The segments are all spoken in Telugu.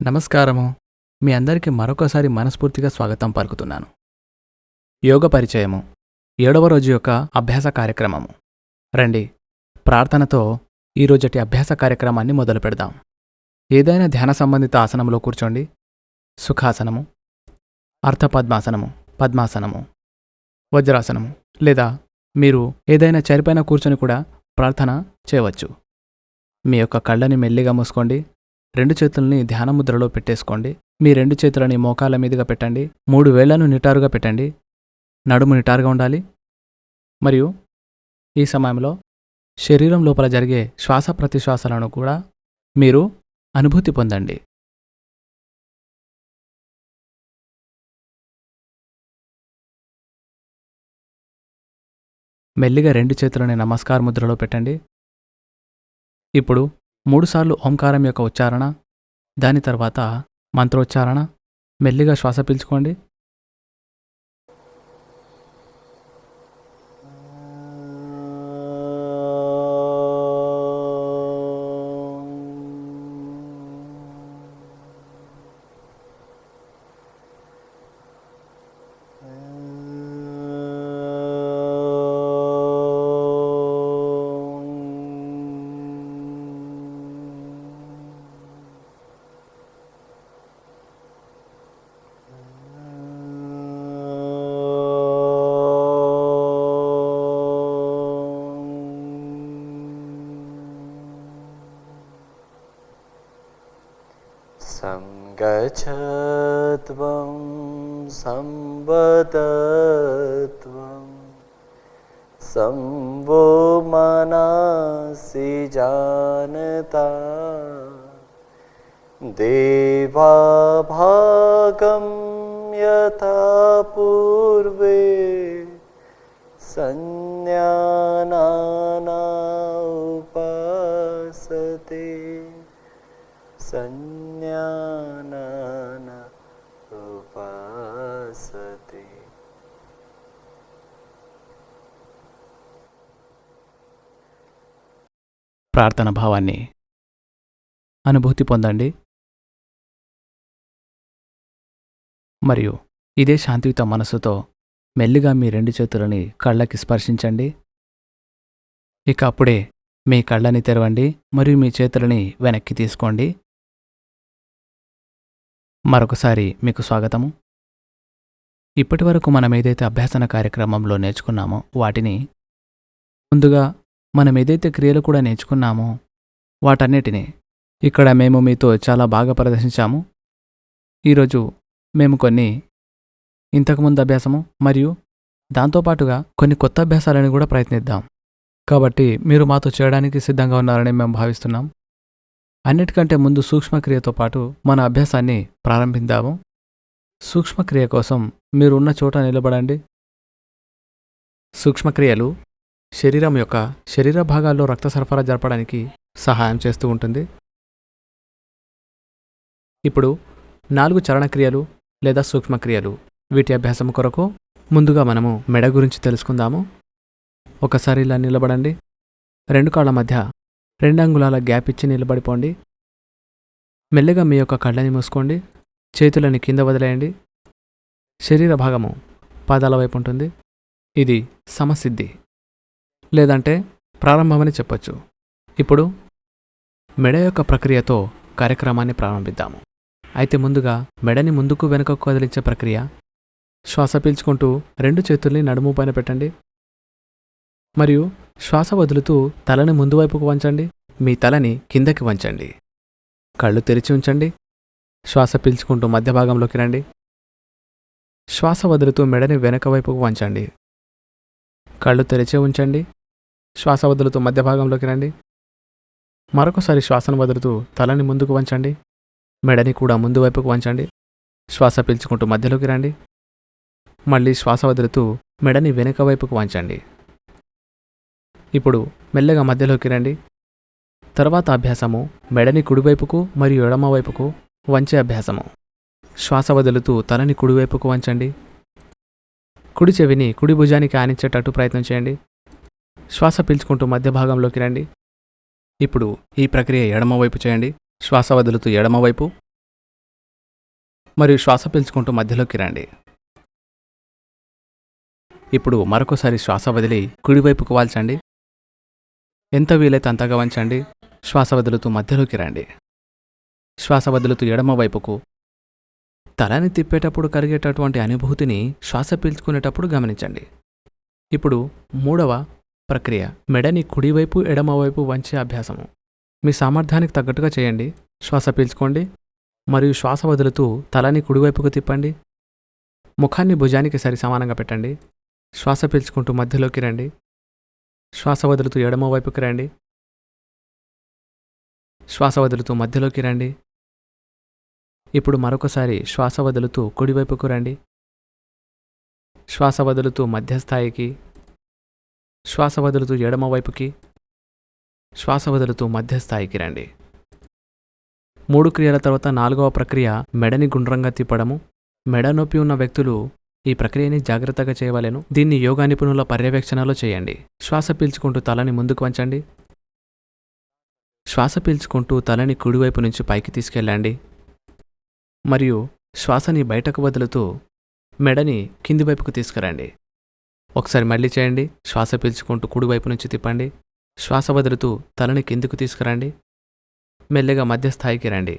నమస్కారము. మీ అందరికీ మరొకసారి మనస్ఫూర్తిగా స్వాగతం పలుకుతున్నాను. యోగ పరిచయము 7వ రోజు యొక్క అభ్యాస కార్యక్రమము. రండి, ప్రార్థనతో ఈరోజటి అభ్యాస కార్యక్రమాన్ని మొదలు పెడదాం. ఏదైనా ధ్యాన సంబంధిత ఆసనంలో కూర్చోండి. సుఖాసనము, అర్ధపద్మాసనము, పద్మాసనము, వజ్రాసనము, లేదా మీరు ఏదైనా చైర్పైన కూర్చొని కూడా ప్రార్థన చేయవచ్చు. మీ యొక్క కళ్ళని మెల్లిగా మూసుకోండి. 2 చేతుల్ని ధ్యాన ముద్రలో పెట్టేసుకోండి. మీ 2 చేతులని మోకాళ్ళ మీదుగా పెట్టండి. 3 వేళ్లను నిటారుగా పెట్టండి. నడుము నిటారుగా ఉండాలి. మరియు ఈ సమయంలో శరీరం లోపల జరిగే శ్వాస ప్రతిశ్వాసలను కూడా మీరు అనుభూతి పొందండి. మెల్లిగా 2 చేతులని నమస్కార ముద్రలో పెట్టండి. ఇప్పుడు 3 సార్లు ఓంకారం యొక్క ఉచ్చారణ, దాని తర్వాత మంత్రోచ్చారణ. మెల్లిగా శ్వాస పీల్చుకోండి. సంగచ్చత్వం సంవదత్వం సంవో మనసి జానతా దేవాభాగం యథా పూర్వే సంజ్ఞానానా ఉపాసతే సంజ్ఞానానా ఉపాసతే. ప్రార్థన భావాన్ని అనుభూతి పొందండి. మరియు ఇదే శాంతియుత మనస్సుతో మెల్లిగా మీ 2 చేతులని కళ్ళకి స్పర్శించండి. ఇక అప్పుడే మీ కళ్ళని తెరవండి మరియు మీ చేతులని వెనక్కి తీసుకోండి. మరొకసారి మీకు స్వాగతము. ఇప్పటివరకు మనం ఏదైతే అభ్యాసన కార్యక్రమంలో నేర్చుకున్నామో వాటిని, ముందుగా మనం ఏదైతే క్రియలు కూడా నేర్చుకున్నామో వాటన్నిటినీ ఇక్కడ మేము మీతో చాలా బాగా ప్రదర్శించాము. ఈరోజు మేము కొన్ని ఇంతకుముందు అభ్యాసము మరియు దాంతోపాటుగా కొన్ని కొత్త అభ్యాసాలను కూడా ప్రయత్నిద్దాం. కాబట్టి మీరు మాతో చేయడానికి సిద్ధంగా ఉన్నారని మేము భావిస్తున్నాం. అన్నిటికంటే ముందు సూక్ష్మక్రియతో పాటు మన అభ్యాసాన్ని ప్రారంభిద్దాము. సూక్ష్మక్రియ కోసం మీరు ఉన్న చోట నిలబడండి. సూక్ష్మక్రియలు శరీరం యొక్క శరీర భాగాల్లో రక్త సరఫరా జరపడానికి సహాయం చేస్తూ ఉంటుంది. ఇప్పుడు 4 చరణక్రియలు లేదా సూక్ష్మక్రియలు, వీటి అభ్యాసం కొరకు ముందుగా మనము మెడ గురించి తెలుసుకుందాము. ఒకసారి ఇలా నిలబడండి. 2 కాళ్ళ మధ్య 2 అంగుళాల గ్యాప్ ఇచ్చి నిలబడిపోండి. మెల్లగా మీ యొక్క కళ్ళని మూసుకోండి. చేతులని కింద వదిలేయండి. శరీర భాగము పాదాల వైపు ఉంటుంది. ఇది సమసిద్ధి లేదంటే ప్రారంభమని చెప్పొచ్చు. ఇప్పుడు మెడ యొక్క ప్రక్రియతో కార్యక్రమాన్ని ప్రారంభిద్దాము. అయితే ముందుగా మెడని ముందుకు వెనుకకు కదిలించే ప్రక్రియ. శ్వాస పీల్చుకుంటూ 2 చేతుల్ని నడుము పైన పెట్టండి మరియు శ్వాస వదులుతూ తలని ముందు వైపుకు వంచండి. మీ తలని కిందకి వంచండి. కళ్ళు తెరిచి ఉంచండి. శ్వాస పీల్చుకుంటూ మధ్య భాగంలోకి రండి. శ్వాస వదులుతూ మెడని వెనక వైపుకు వంచండి. కళ్ళు తెరిచి ఉంచండి. శ్వాస వదులుతూ మధ్య భాగంలోకి రండి. మరొకసారి శ్వాసను వదులుతూ తలని ముందుకు వంచండి. మెడని కూడా ముందు వైపుకు వంచండి. శ్వాస పీల్చుకుంటూ మధ్యలోకి రండి. మళ్ళీ శ్వాస వదులుతూ మెడని వెనక వైపుకు వంచండి. ఇప్పుడు మెల్లగా మధ్యలోకి రండి. తర్వాత అభ్యాసము మెడని కుడివైపుకు మరియు ఎడమ వైపుకు వంచే అభ్యాసము. శ్వాస వదులుతూ తలని కుడివైపుకు వంచండి. కుడి చెవిని కుడి భుజానికి ఆనించేటట్టు ప్రయత్నం చేయండి. శ్వాస పీల్చుకుంటూ మధ్య భాగంలోకి రండి. ఇప్పుడు ఈ ప్రక్రియ ఎడమవైపు చేయండి. శ్వాస వదులుతూ ఎడమవైపు, మరియు శ్వాస పీల్చుకుంటూ మధ్యలోకి రండి. ఇప్పుడు మరొకసారి శ్వాస వదిలి కుడివైపుకు వాల్చండి. ఎంత వీలైతే అంతగా వంచండి. శ్వాస వదులుతూ మధ్యలోకి రండి. శ్వాస వదులుతూ ఎడమ వైపుకు. తలని తిప్పేటప్పుడు కలిగేటటువంటి అనుభూతిని శ్వాస పీల్చుకునేటప్పుడు గమనించండి. ఇప్పుడు మూడవ ప్రక్రియ మెడని కుడివైపు ఎడమవైపు వంచే అభ్యాసము. మీ సామర్థ్యానికి తగ్గట్టుగా చేయండి. శ్వాస పీల్చుకోండి మరియు శ్వాస వదులుతూ తలని కుడివైపుకు తిప్పండి. ముఖాన్ని భుజానికి సరి సమానంగా పెట్టండి. శ్వాస పీల్చుకుంటూ మధ్యలోకి రండి. శ్వాస వదులుతూ ఎడమవైపుకి రండి. శ్వాస వదులుతూ మధ్యలోకి రండి. ఇప్పుడు మరొకసారి శ్వాస వదులుతూ కుడివైపుకు రండి. శ్వాస వదులుతూ మధ్యస్థాయికి. శ్వాస వదులుతూ ఎడమవైపుకి. శ్వాస వదులుతూ మధ్యస్థాయికి రండి. 3 క్రియల తర్వాత 4వ ప్రక్రియ మెడని గుండ్రంగా తిప్పడము. మెడ నొప్పి ఉన్న వ్యక్తులు ఈ ప్రక్రియని జాగ్రత్తగా చేయవలెను. దీన్ని యోగా నిపుణుల పర్యవేక్షణలో చేయండి. శ్వాస పీల్చుకుంటూ తలని ముందుకు వంచండి. శ్వాస పీల్చుకుంటూ తలని కుడివైపు నుంచి పైకి తీసుకెళ్ళండి. మరియు శ్వాసని బయటకు వదులుతూ మెడని కింది వైపుకు తీసుకురండి. ఒకసారి మళ్ళీ చేయండి. శ్వాస పీల్చుకుంటూ కుడివైపు నుంచి తిప్పండి. శ్వాస వదులుతూ తలని కిందికి తీసుకురండి. మెల్లగా మధ్యస్థాయికి రండి.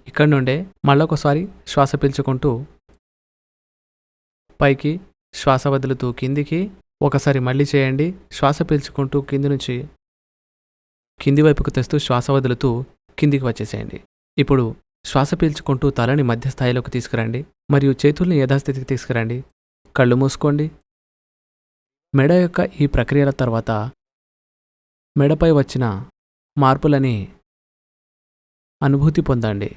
ఇక్కడి నుండే మళ్ళొకసారి శ్వాస పీల్చుకుంటూ పైకి, శ్వాస వదులుతూ కిందికి. ఒకసారి మళ్ళీ చేయండి. శ్వాస పీల్చుకుంటూ కింది నుంచి కింది వైపుకు తెస్తూ శ్వాస వదులుతూ కిందికి వచ్చేసేయండి. ఇప్పుడు శ్వాస పీల్చుకుంటూ తలని మధ్యస్థాయిలోకి తీసుకురండి మరియు చేతుల్ని యథాస్థితికి తీసుకురండి. కళ్ళు మూసుకోండి. మెడ యొక్క ఈ ప్రక్రియల తర్వాత మెడపై వచ్చిన మార్పులని అనుభూతి పొందండి.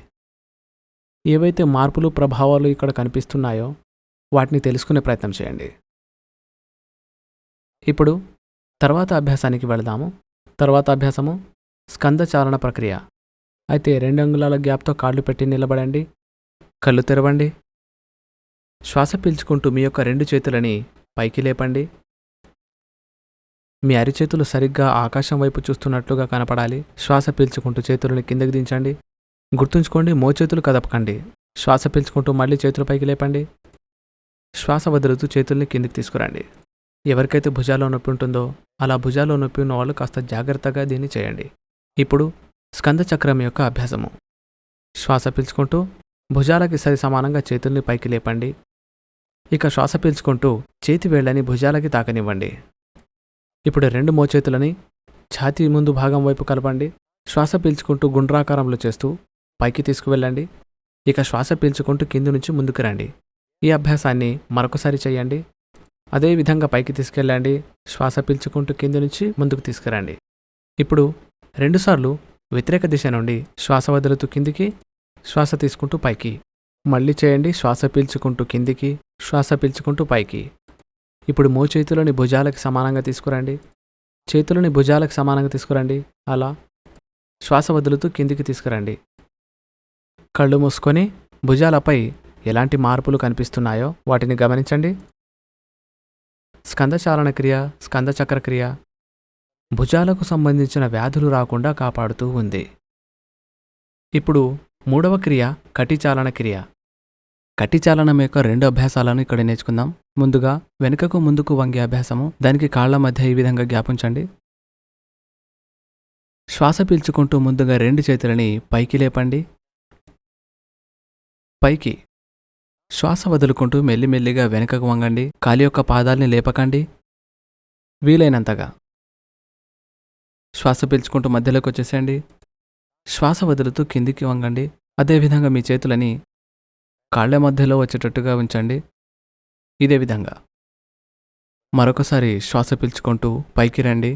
ఏవైతే మార్పులు, ప్రభావాలు ఇక్కడ కనిపిస్తున్నాయో వాటిని తెలుసుకునే ప్రయత్నం చేయండి. ఇప్పుడు తర్వాత అభ్యాసానికి వెళదాము. తర్వాత అభ్యాసము స్కంద చాలన ప్రక్రియ. అయితే 2 అంగుళాల గ్యాప్తో కాళ్ళు పెట్టి నిలబడండి. కళ్ళు తెరవండి. శ్వాస పీల్చుకుంటూ మీ యొక్క 2 చేతులని పైకి లేపండి. మీ అరిచేతులు సరిగ్గా ఆకాశం వైపు చూస్తున్నట్లుగా కనపడాలి. శ్వాస పీల్చుకుంటూ చేతులను కిందకి దించండి. గుర్తుంచుకోండి, మోచేతులు కదపకండి. శ్వాస పీల్చుకుంటూ మళ్ళీ చేతులు పైకి లేపండి. శ్వాస వదులుతూ చేతుల్ని కిందికి తీసుకురండి. ఎవరికైతే భుజాల్లో నొప్పి ఉంటుందో అలా భుజాల్లో నొప్పి ఉన్న వాళ్ళు కాస్త జాగ్రత్తగా దీన్ని చేయండి. ఇప్పుడు స్కంద చక్రం యొక్క అభ్యాసము. శ్వాస పీల్చుకుంటూ భుజాలకి సరి సమానంగా చేతుల్ని పైకి లేపండి. శ్వాస పీల్చుకుంటూ చేతి వేళ్ళని భుజాలకి తాకనివ్వండి. ఇప్పుడు 2 మోచేతులని ఛాతీ ముందు భాగం వైపు కలపండి. శ్వాస పీల్చుకుంటూ గుండ్రాకారంలో చేస్తూ పైకి తీసుకువెళ్ళండి. శ్వాస పీల్చుకుంటూ కింది నుంచి ముందుకు రండి. ఈ అభ్యాసాన్ని మరొకసారి చేయండి. అదే విధంగా పైకి తీసుకెళ్ళండి. శ్వాస పీల్చుకుంటూ కింది నుంచి ముందుకు తీసుకురండి. ఇప్పుడు 2 సార్లు వ్యతిరేక దిశ నుండి శ్వాస వదులుతూ కిందికి, శ్వాస తీసుకుంటూ పైకి. మళ్ళీ చేయండి. శ్వాస పీల్చుకుంటూ కిందికి, శ్వాస పీల్చుకుంటూ పైకి. ఇప్పుడు మోచేతులని భుజాలకు సమానంగా తీసుకురండి. చేతులని భుజాలకు సమానంగా తీసుకురండి. అలా శ్వాస వదులుతూ కిందికి తీసుకురండి. కళ్ళు మూసుకొని భుజాలపై ఎలాంటి మార్పులు కనిపిస్తున్నాయో వాటిని గమనించండి. స్కందచాలన క్రియ, స్కంద చక్రక్రియ భుజాలకు సంబంధించిన వ్యాధులు రాకుండా కాపాడుతూ ఉంది. ఇప్పుడు 3వ క్రియ కటిచాలన క్రియ. కటిచాలనం యొక్క 2 అభ్యాసాలను ఇక్కడ నేర్చుకుందాం. ముందుగా వెనుకకు ముందుకు వంగే అభ్యాసము. దానికి కాళ్ల మధ్య ఈ విధంగా గ్యాప్ ఉంచండి. శ్వాస పీల్చుకుంటూ ముందుగా 2 చేతులని పైకి లేపండి. పైకి. శ్వాస వదులుకుంటూ మెల్లిమెల్లిగా వెనుకకు వంగండి. కాలి యొక్క పాదాల్ని లేపకండి. వీలైనంతగా. శ్వాస పీల్చుకుంటూ మధ్యలోకి వచ్చేసేయండి. శ్వాస వదులుతూ కిందికి వంగండి. అదేవిధంగా మీ చేతులని కాళ్ల మధ్యలో వచ్చేటట్టుగా ఉంచండి. ఇదే విధంగా మరొకసారి శ్వాస పీల్చుకుంటూ పైకి రండి.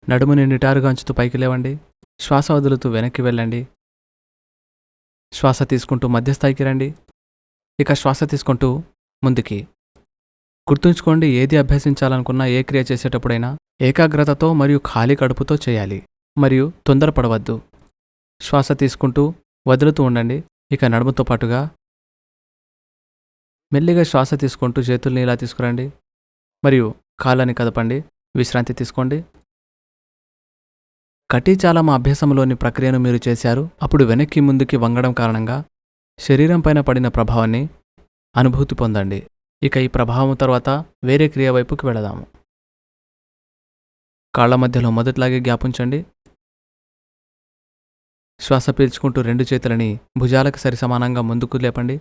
నడుముని నిటారుగా ఉంచుతూ పైకి లేవండి. శ్వాస వదులుతూ వెనక్కి వెళ్ళండి. శ్వాస తీసుకుంటూ మధ్యస్థాయికి రండి. శ్వాస తీసుకుంటూ ముందుకి. గుర్తుంచుకోండి, ఏది అభ్యసించాలనుకున్నా, ఏ క్రియ చేసేటప్పుడైనా ఏకాగ్రతతో మరియు ఖాళీ కడుపుతో చేయాలి. మరియు తొందరపడవద్దు. శ్వాస తీసుకుంటూ వదులుతూ ఉండండి. నడుముతో పాటుగా మెల్లిగా శ్వాస తీసుకుంటూ చేతుల్ని ఇలా తీసుకురండి. మరియు కాళ్ళని కదపండి. విశ్రాంతి తీసుకోండి. కటీచాలమ అభ్యాసంలోని ప్రక్రియను మీరు చేశారు. అప్పుడు వెనక్కి ముందుకి వంగడం కారణంగా శరీరం పైన పడిన ప్రభావాన్ని అనుభూతి పొందండి. ఇక ఈ ప్రభావం తర్వాత వేరే క్రియ వైపుకి వెళదాము. కాళ్ల మధ్యలో మొదట్లాగే గ్యాప్ ఉంచండి. శ్వాస పీల్చుకుంటూ 2 చేతులని భుజాలకు సరిసమానంగా ముందుకు లేపండి.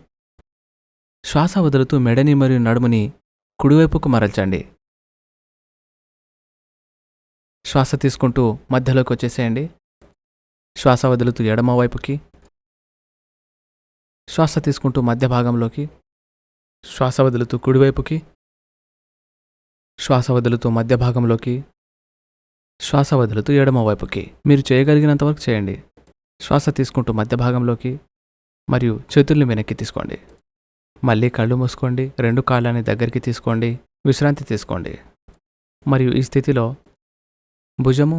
శ్వాస వదులుతూ మెడని మరియు నడుముని కుడివైపుకు మరల్చండి. శ్వాస తీసుకుంటూ మధ్యలోకి వచ్చేసేయండి. శ్వాస వదులుతూ ఎడమ వైపుకి. శ్వాస తీసుకుంటూ మధ్య భాగంలోకి. శ్వాస వదులుతూ కుడివైపుకి. శ్వాస వదులుతూ మధ్య భాగంలోకి. శ్వాస వదులుతూ ఎడమ వైపుకి. మీరు చేయగలిగినంతవరకు చేయండి. శ్వాస తీసుకుంటూ మధ్య భాగంలోకి మరియు చేతుల్ని వెనక్కి తీసుకోండి. మళ్ళీ కళ్ళు మూసుకోండి. 2 కాళ్ళని దగ్గరికి తీసుకోండి. విశ్రాంతి తీసుకోండి. మరియు ఈ స్థితిలో భుజము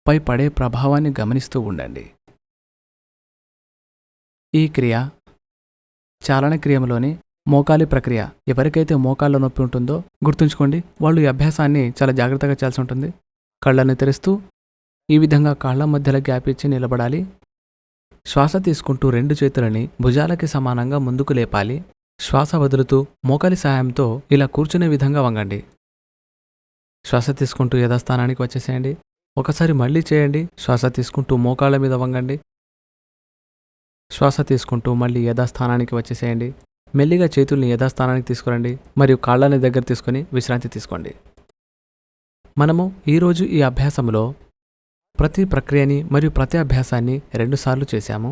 పై పడే ప్రభావాన్ని గమనిస్తూ ఉండండి. ఈ క్రియ చాలన క్రియలోని మోకాలి ప్రక్రియ. ఎవరికైతే మోకాళ్ళ నొప్పి ఉంటుందో గుర్తుంచుకోండి, వాళ్ళు ఈ అభ్యాసాన్ని చాలా జాగ్రత్తగా చేయాల్సి ఉంటుంది. కళ్ళని తెరుస్తూ ఈ విధంగా కాళ్ల మధ్యలో గ్యాప్ ఇచ్చి నిలబడాలి. శ్వాస తీసుకుంటూ 2 చేతులని భుజాలకి సమానంగా ముందుకు లేపాలి. శ్వాస వదులుతూ మోకాలి సహాయంతో ఇలా కూర్చునే విధంగా వంగండి. శ్వాస తీసుకుంటూ యథాస్థానానికి వచ్చేసేయండి. ఒకసారి మళ్ళీ చేయండి. శ్వాస తీసుకుంటూ మోకాళ్ళ మీద వంగండి. శ్వాస తీసుకుంటూ మళ్ళీ యథాస్థానానికి వచ్చేసేయండి. మెల్లిగా చేతుల్ని యథాస్థానానికి తీసుకురండి మరియు కాళ్ళని దగ్గర తీసుకుని విశ్రాంతి తీసుకోండి. మనము ఈరోజు ఈ అభ్యాసంలో ప్రతి ప్రక్రియని మరియు ప్రతి అభ్యాసాన్ని 2 సార్లు చేశాము.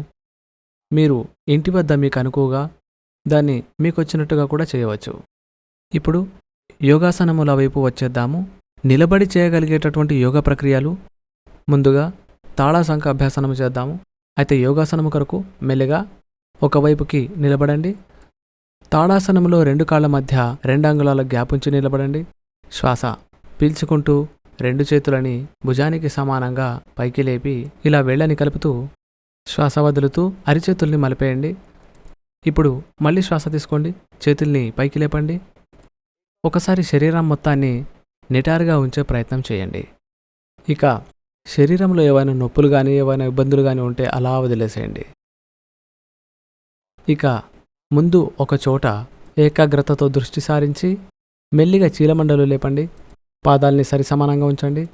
మీరు ఇంటి వద్ద మీకు అనుకువగా దాన్ని మీకొచ్చినట్టుగా కూడా చేయవచ్చు. ఇప్పుడు యోగాసనముల వైపు వచ్చేద్దాము. నిలబడి చేయగలిగేటటువంటి యోగా ప్రక్రియలు. ముందుగా తాళాసంఖ అభ్యాసనము చేద్దాము. అయితే యోగాసనము కొరకు మెల్లిగా ఒకవైపుకి నిలబడండి. తాళాసనంలో 2 కాళ్ల మధ్య 2 అంగుళాల గ్యాప్ ఉంచి నిలబడండి. శ్వాస పీల్చుకుంటూ 2 చేతులని భుజానికి సమానంగా పైకి లేపి ఇలా వేళ్ళని కలుపుతూ శ్వాస వదులుతూ అరిచేతుల్ని మలిపేయండి. ఇప్పుడు మళ్ళీ శ్వాస తీసుకోండి. చేతుల్ని పైకి లేపండి. ఒకసారి శరీరం మొత్తాన్ని నిటారుగా ఉంచే ప్రయత్నం చేయండి. ఇక శరీరంలో ఏవైనా నొప్పులు కానీ ఏవైనా ఇబ్బందులు కానీ ఉంటే అలా వదిలేసేయండి. ఇక ముందు ఒక చోట ఏకాగ్రతతో దృష్టి సారించి మెల్లిగా చీలమండలు లేపండి. పాదాల్ని సరిసమానంగా ఉంచండి.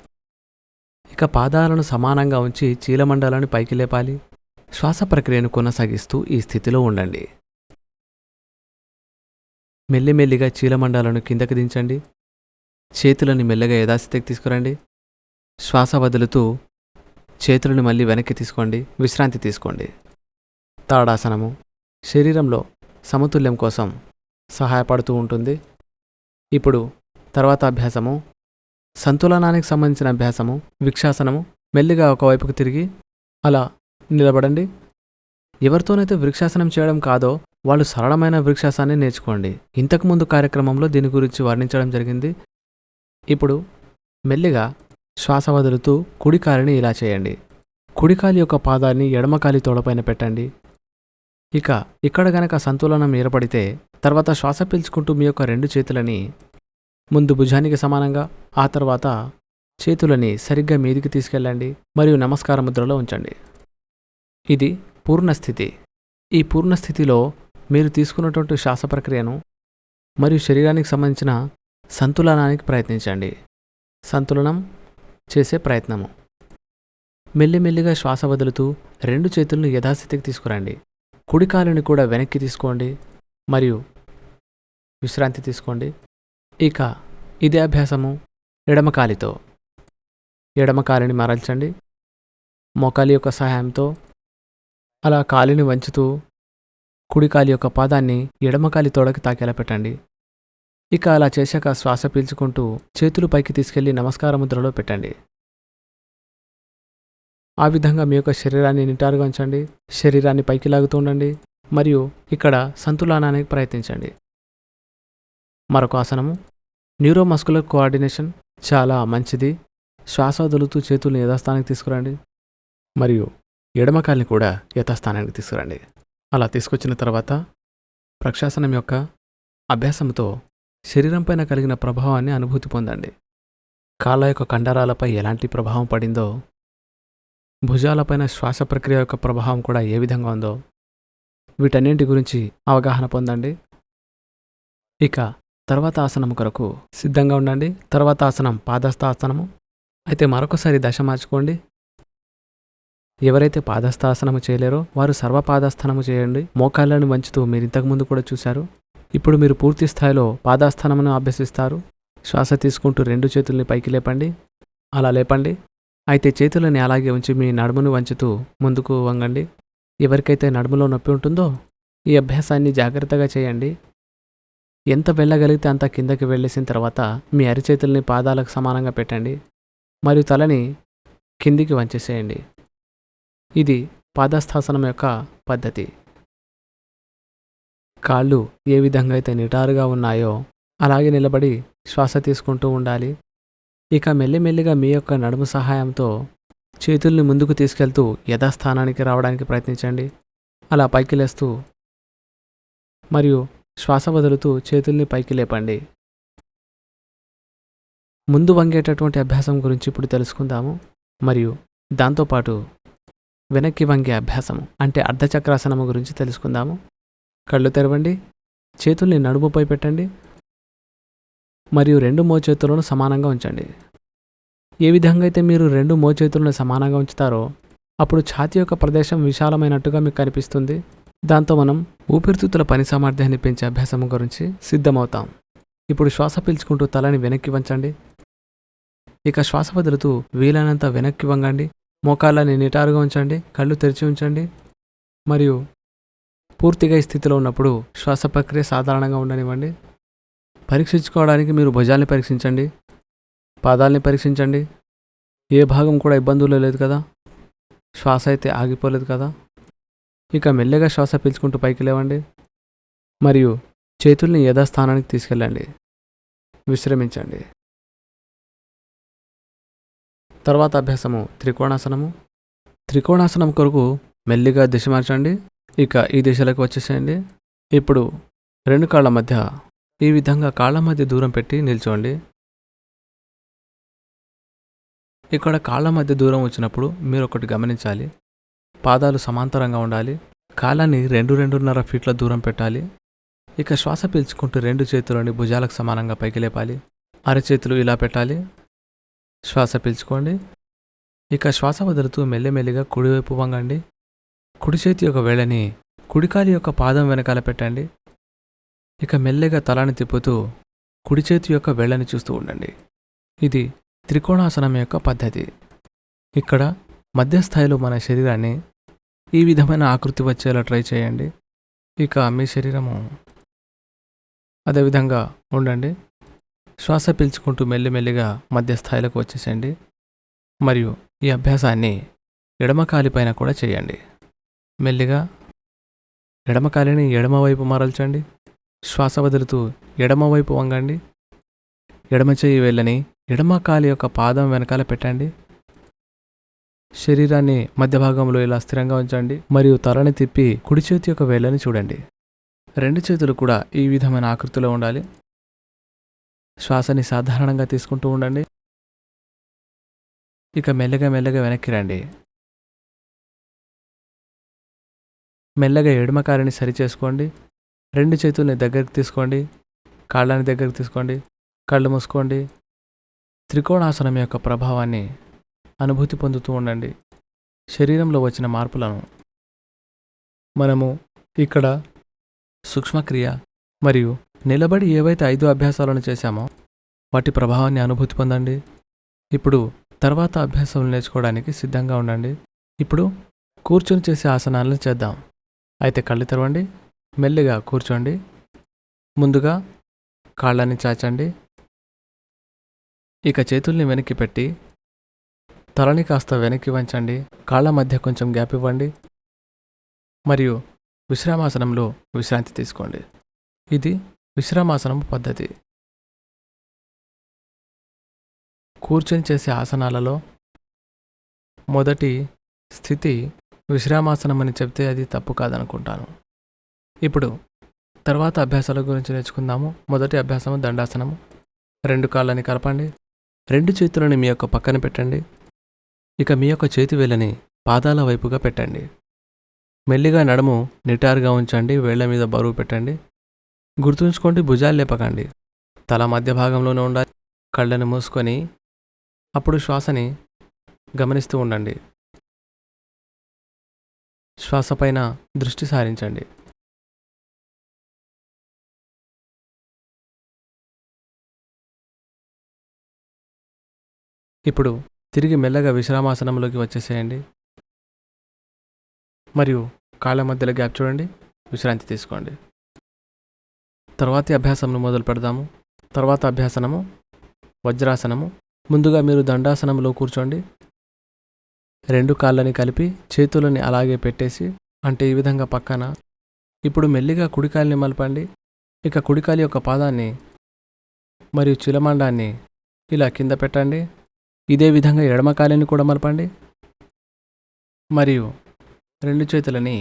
ఇక పాదాలను సమానంగా ఉంచి చీలమండలాన్ని పైకి లేపాలి. శ్వాస ప్రక్రియను కొనసాగిస్తూ ఈ స్థితిలో ఉండండి. మెల్లిమెల్లిగా చీలమండలను కిందకి దించండి. చేతులను మెల్లగా యథాస్థితికి తీసుకురండి. శ్వాస వదులుతూ చేతులను మళ్ళీ వెనక్కి తీసుకోండి. విశ్రాంతి తీసుకోండి. తాడాసనము శరీరంలో సమతుల్యం కోసం సహాయపడుతూ ఉంటుంది. ఇప్పుడు తర్వాత అభ్యాసము సంతులనానికి సంబంధించిన అభ్యాసము వృక్షాసనము. మెల్లిగా ఒకవైపుకు తిరిగి అలా నిలబడండి. ఎవరితోనైతే వృక్షాసనం చేయడం కాదో వాళ్ళు సరళమైన వృక్షాసాన్ని నేర్చుకోండి. ఇంతకుముందు కార్యక్రమంలో దీని గురించి వర్ణించడం జరిగింది. ఇప్పుడు మెల్లిగా శ్వాస వదులుతూ కుడికాలిని ఇలా చేయండి. కుడికాలి యొక్క పాదాన్ని ఎడమకాలి తోడపైన పెట్టండి. ఇక ఇక్కడ గనక సంతులనం ఏర్పడితే తర్వాత శ్వాస పీల్చుకుంటూ మీ యొక్క 2 చేతులని ముందు భుజానికి సమానంగా ఆ తర్వాత చేతులని సరిగ్గా మీదికి తీసుకెళ్ళండి మరియు నమస్కార ముద్రలో ఉంచండి. ఇది పూర్ణస్థితి. ఈ పూర్ణస్థితిలో మీరు తీసుకున్నటువంటి శ్వాస ప్రక్రియను మరియు శరీరానికి సంబంధించిన సంతులనానికి ప్రయత్నించండి. సంతులనం చేసే ప్రయత్నము. మెల్లిమెల్లిగా శ్వాస వదులుతూ 2 చేతులను యథాస్థితికి తీసుకురండి. కుడికాలుని కూడా వెనక్కి తీసుకోండి మరియు విశ్రాంతి తీసుకోండి. ఇక ఇదే అభ్యాసము ఎడమకాలితో. ఎడమకాలిని మరల్చండి. మోకాలి యొక్క సహాయంతో అలా కాలిని వంచుతూ కుడికాలి యొక్క పాదాన్ని ఎడమకాలి తోడకి తాకేలా పెట్టండి. ఇక అలా చేశాక శ్వాస పీల్చుకుంటూ చేతులు పైకి తీసుకెళ్లి నమస్కార ముద్రలో పెట్టండి. ఆ విధంగా మీ యొక్క శరీరాన్ని నిటారుగా ఉంచండి. శరీరాన్ని పైకి లాగుతూ ఉండండి మరియు ఇక్కడ సంతులనానికి ప్రయత్నించండి. మరొక ఆసనము న్యూరోమస్కులర్ కోఆర్డినేషన్ చాలా మంచిది. శ్వాస వదులుతూ చేతుల్ని యథాస్థానానికి తీసుకురండి మరియు ఎడమకాలిని కూడా యథాస్థానానికి తీసుకురండి. అలా తీసుకొచ్చిన తర్వాత ప్రక్షాసనం యొక్క అభ్యాసంతో శరీరం పైన కలిగిన ప్రభావాన్ని అనుభూతి పొందండి. కాళ్ళ యొక్క కండరాలపై ఎలాంటి ప్రభావం పడిందో భుజాలపైన శ్వాస ప్రక్రియ యొక్క ప్రభావం కూడా ఏ విధంగా ఉందో వీటన్నింటి గురించి అవగాహన పొందండి. ఇక తర్వాత ఆసనం కొరకు సిద్ధంగా ఉండండి. తర్వాత ఆసనం పాదస్థ ఆసనము. అయితే మరొకసారి దశ మార్చుకోండి. ఎవరైతే పాదస్థాసనము చేయలేరో వారు సర్వపాదస్థానము చేయండి. మోకాళ్ళను వంచుతూ మీరు ఇంతకుముందు కూడా చూశారు. ఇప్పుడు మీరు పూర్తి స్థాయిలో పాదాస్థానమును అభ్యసిస్తారు. శ్వాస తీసుకుంటూ 2 చేతుల్ని పైకి లేపండి. అలా లేపండి. అయితే చేతులని అలాగే ఉంచి మీ నడుమును వంచుతూ ముందుకు వంగండి. ఎవరికైతే నడుములో నొప్పి ఉంటుందో ఈ అభ్యాసాన్ని జాగ్రత్తగా చేయండి. ఎంత వెళ్ళగలిగితే అంత కిందకి వెళ్ళేసిన తర్వాత మీ అరిచేతుల్ని పాదాలకు సమానంగా పెట్టండి మరియు తలని కిందికి వంచేసేయండి. ఇది పాదస్థాసనం యొక్క పద్ధతి. కాళ్ళు ఏ విధంగా అయితే నిటారుగా ఉన్నాయో అలాగే నిలబడి శ్వాస తీసుకుంటూ ఉండాలి. ఇక మెల్లిమెల్లిగా మీ యొక్క నడుము సహాయంతో చేతుల్ని ముందుకు తీసుకెళ్తూ యథాస్థానానికి రావడానికి ప్రయత్నించండి. అలా పైకి లేస్తూ మరియు శ్వాస వదులుతూ చేతుల్ని పైకి లేపండి. ముందు వంగేటటువంటి అభ్యాసం గురించి ఇప్పుడు తెలుసుకుందాము. మరియు దాంతోపాటు వెనక్కి వంగే అభ్యాసము అంటే అర్ధచక్రాసనము గురించి తెలుసుకుందాము. కళ్ళు తెరవండి. చేతుల్ని నడుముపై పెట్టండి మరియు 2 మోచేతులను సమానంగా ఉంచండి. ఏ విధంగా అయితే మీరు 2 మోచేతులను సమానంగా ఉంచుతారో అప్పుడు ఛాతీ యొక్క ప్రదేశం విశాలమైనట్టుగా మీకు కనిపిస్తుంది. దాంతో మనం ఊపిరితిత్తుల పని సామర్థ్యాన్ని పెంచే అభ్యాసం గురించి సిద్ధమవుతాం. ఇప్పుడు శ్వాస పీల్చుకుంటూ తలని వెనక్కి వంచండి. ఇక శ్వాస వదులుతూ వీలైనంత వెనక్కి వంగండి. మోకాళ్ళని నిటారుగా ఉంచండి. కళ్ళు తెరిచి ఉంచండి మరియు పూర్తిగా ఈ స్థితిలో ఉన్నప్పుడు శ్వాస ప్రక్రియ సాధారణంగా ఉండనివ్వండి. పరీక్షించుకోవడానికి మీరు భుజాల్ని పరీక్షించండి, పాదాలని పరీక్షించండి. ఏ భాగం కూడా ఇబ్బందులు లేదు కదా, శ్వాస అయితే ఆగిపోలేదు కదా. ఇక మెల్లగా శ్వాస పీల్చుకుంటూ పైకి లేవండి మరియు చేతుల్ని యథాస్థానానికి తీసుకెళ్ళండి. విశ్రమించండి. తర్వాత అభ్యాసము త్రికోణాసనము. త్రికోణాసనం కొరకు మెల్లిగా దిశ మార్చండి. ఇక ఈ దిశలోకి వచ్చేసేయండి. ఇప్పుడు 2 కాళ్ళ మధ్య ఈ విధంగా కాళ్ళ మధ్య దూరం పెట్టి నిల్చోండి. ఇక్కడ కాళ్ళ మధ్య దూరం వచ్చినప్పుడు మీరు ఒకటి గమనించాలి. పాదాలు సమాంతరంగా ఉండాలి. కాళ్ళని 2-2.5 ఫీట్ల దూరం పెట్టాలి. ఇక శ్వాస పీల్చుకుంటూ 2 చేతులని భుజాలకు సమానంగా పైకి లేపాలి. అరచేతులు ఇలా పెట్టాలి. శ్వాస పీల్చుకోండి. ఇక శ్వాస వదులుతూ మెల్లిమెల్లిగా కుడివైపు వంగండి. కుడి చేతి యొక్క వేళ్ళని కుడికాలి యొక్క పాదం వెనకాల పెట్టండి. ఇక మెల్లగా తలని తిప్పుతూ కుడి చేతి యొక్క వేళ్ళని చూస్తూ ఉండండి. ఇది త్రికోణాసనం యొక్క పద్ధతి. ఇక్కడ మధ్యస్థాయిలో మన శరీరాన్ని ఈ విధమైన ఆకృతి వచ్చేలా ట్రై చేయండి. ఇక మీ శరీరము అదేవిధంగా ఉండండి. శ్వాస పీల్చుకుంటూ మెల్లిమెల్లిగా మధ్యస్థాయిలోకి వచ్చేసేయండి మరియు ఈ అభ్యాసాన్ని ఎడమకాలిపైన కూడా చేయండి. మెల్లిగా ఎడమకాలిని ఎడమవైపు మరల్చండి. శ్వాస వదులుతూ ఎడమవైపు వంగండి. ఎడమ చేయి వేళ్ళని ఎడమ కాలి యొక్క పాదం వెనకాల పెట్టండి. శరీరాన్ని మధ్య భాగంలో ఇలా స్థిరంగా ఉంచండి మరియు తలని తిప్పి కుడి చేతి యొక్క వేళ్ళని చూడండి. 2 చేతులు కూడా ఈ విధమైన ఆకృతిలో ఉండాలి. శ్వాసని సాధారణంగా తీసుకుంటూ ఉండండి. ఇక మెల్లగా వెనక్కి రండి. మెల్లగా ఎడమ కాలిని సరిచేసుకోండి. 2 చేతుల్ని దగ్గరికి తీసుకోండి. కాళ్ళని దగ్గరికి తీసుకోండి. కళ్ళు మూసుకోండి. త్రికోణాసనం యొక్క ప్రభావాన్ని అనుభూతి పొందుతూ ఉండండి. శరీరంలో వచ్చిన మార్పులను మనము ఇక్కడ సూక్ష్మక్రియ మరియు నిలబడి ఏవైతే 5 అభ్యాసాలను చేశామో వాటి ప్రభావాన్ని అనుభూతి పొందండి. ఇప్పుడు తర్వాత అభ్యాసం నేర్చుకోవడానికి సిద్ధంగా ఉండండి. ఇప్పుడు కూర్చొని చేసే ఆసనాలను చేద్దాం. అయితే కళ్ళు తెరవండి. మెల్లిగా కూర్చోండి. ముందుగా కాళ్ళని చాచండి. ఇక చేతుల్ని వెనక్కి పెట్టి తలని కాస్త వెనక్కి వంచండి. కాళ్ళ మధ్య కొంచెం గ్యాప్ ఇవ్వండి మరియు విశ్రామాసనంలో విశ్రాంతి తీసుకోండి. ఇది విశ్రామాసనం పద్ధతి. కూర్చొని చేసే ఆసనాలలో మొదటి స్థితి విశ్రామాసనం అని చెప్తే అది తప్పు కాదనుకుంటాను. ఇప్పుడు తర్వాత అభ్యాసాల గురించి నేర్చుకుందాము. మొదటి అభ్యాసము దండాసనము. 2 కాళ్ళని కలపండి. 2 చేతులని మీ యొక్క పక్కన పెట్టండి. ఇక మీ యొక్క చేతి వేళ్ళని పాదాల వైపుగా పెట్టండి. మెల్లిగా నడుము నిటారుగా ఉంచండి. వేళ్ల మీద బరువు పెట్టండి. గుర్తుంచుకోండి, భుజాలు లేపకండి. తల మధ్య భాగంలోనే ఉండాలి. కళ్ళను మూసుకొని అప్పుడు శ్వాసని గమనిస్తూ ఉండండి. శ్వాసపైన దృష్టి సారించండి. ఇప్పుడు తిరిగి మెల్లగా విశ్రామాసనంలోకి వచ్చేసేయండి. మరియు కాళ్ళ మధ్యలో గ్యాప్ చూడండి. విశ్రాంతి తీసుకోండి. తర్వాతి అభ్యాసంను మొదలు పెడదాము. తర్వాత అభ్యాసనము వజ్రాసనము. ముందుగా మీరు దండాసనంలో కూర్చోండి. 2 కాళ్ళని కలిపి చేతులని అలాగే పెట్టేసి, అంటే ఈ విధంగా పక్కన. ఇప్పుడు మెల్లిగా కుడికాలిని మలపండి. ఇక కుడికాలి యొక్క పాదాన్ని మరియు చిలమండాన్ని ఇలా కింద పెట్టండి. ఇదే విధంగా ఎడమ కాలిని కూడా మలపండి. మరియు 2 చేతులని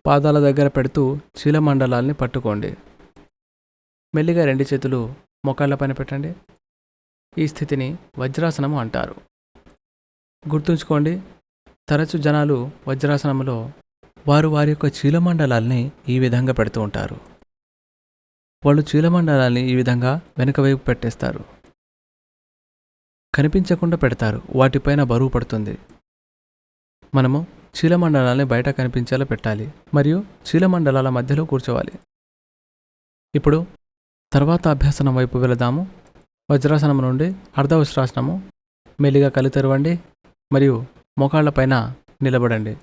పాదాల దగ్గర పెడుతూ చీలమండలాల్ని పట్టుకోండి. మెల్లిగా 2 చేతులు మోకాళ్ళ పైన పెట్టండి. ఈ స్థితిని వజ్రాసనము అంటారు. గుర్తుంచుకోండి, తరచు జనాలు వజ్రాసనంలో వారు వారి యొక్క చీలమండలాల్ని ఈ విధంగా పెడుతూ ఉంటారు. వాళ్ళు చీలమండలాల్ని ఈ విధంగా వెనుక వైపు పెట్టేస్తారు. కనిపించకుండా పెడతారు. వాటిపైన బరువు పడుతుంది. మనము చీలమండలాల్ని బయట కనిపించేలా పెట్టాలి మరియు చీలమండలాల మధ్యలో కూర్చోవాలి. ఇప్పుడు తర్వాత అభ్యాసనం వైపు వెళదాము. వజ్రాసనం నుండి అర్ధవజ్రాసనము. మెల్లిగా కళ్ళు తెరవండి మరియు మోకాళ్లపైన నిలబడండి.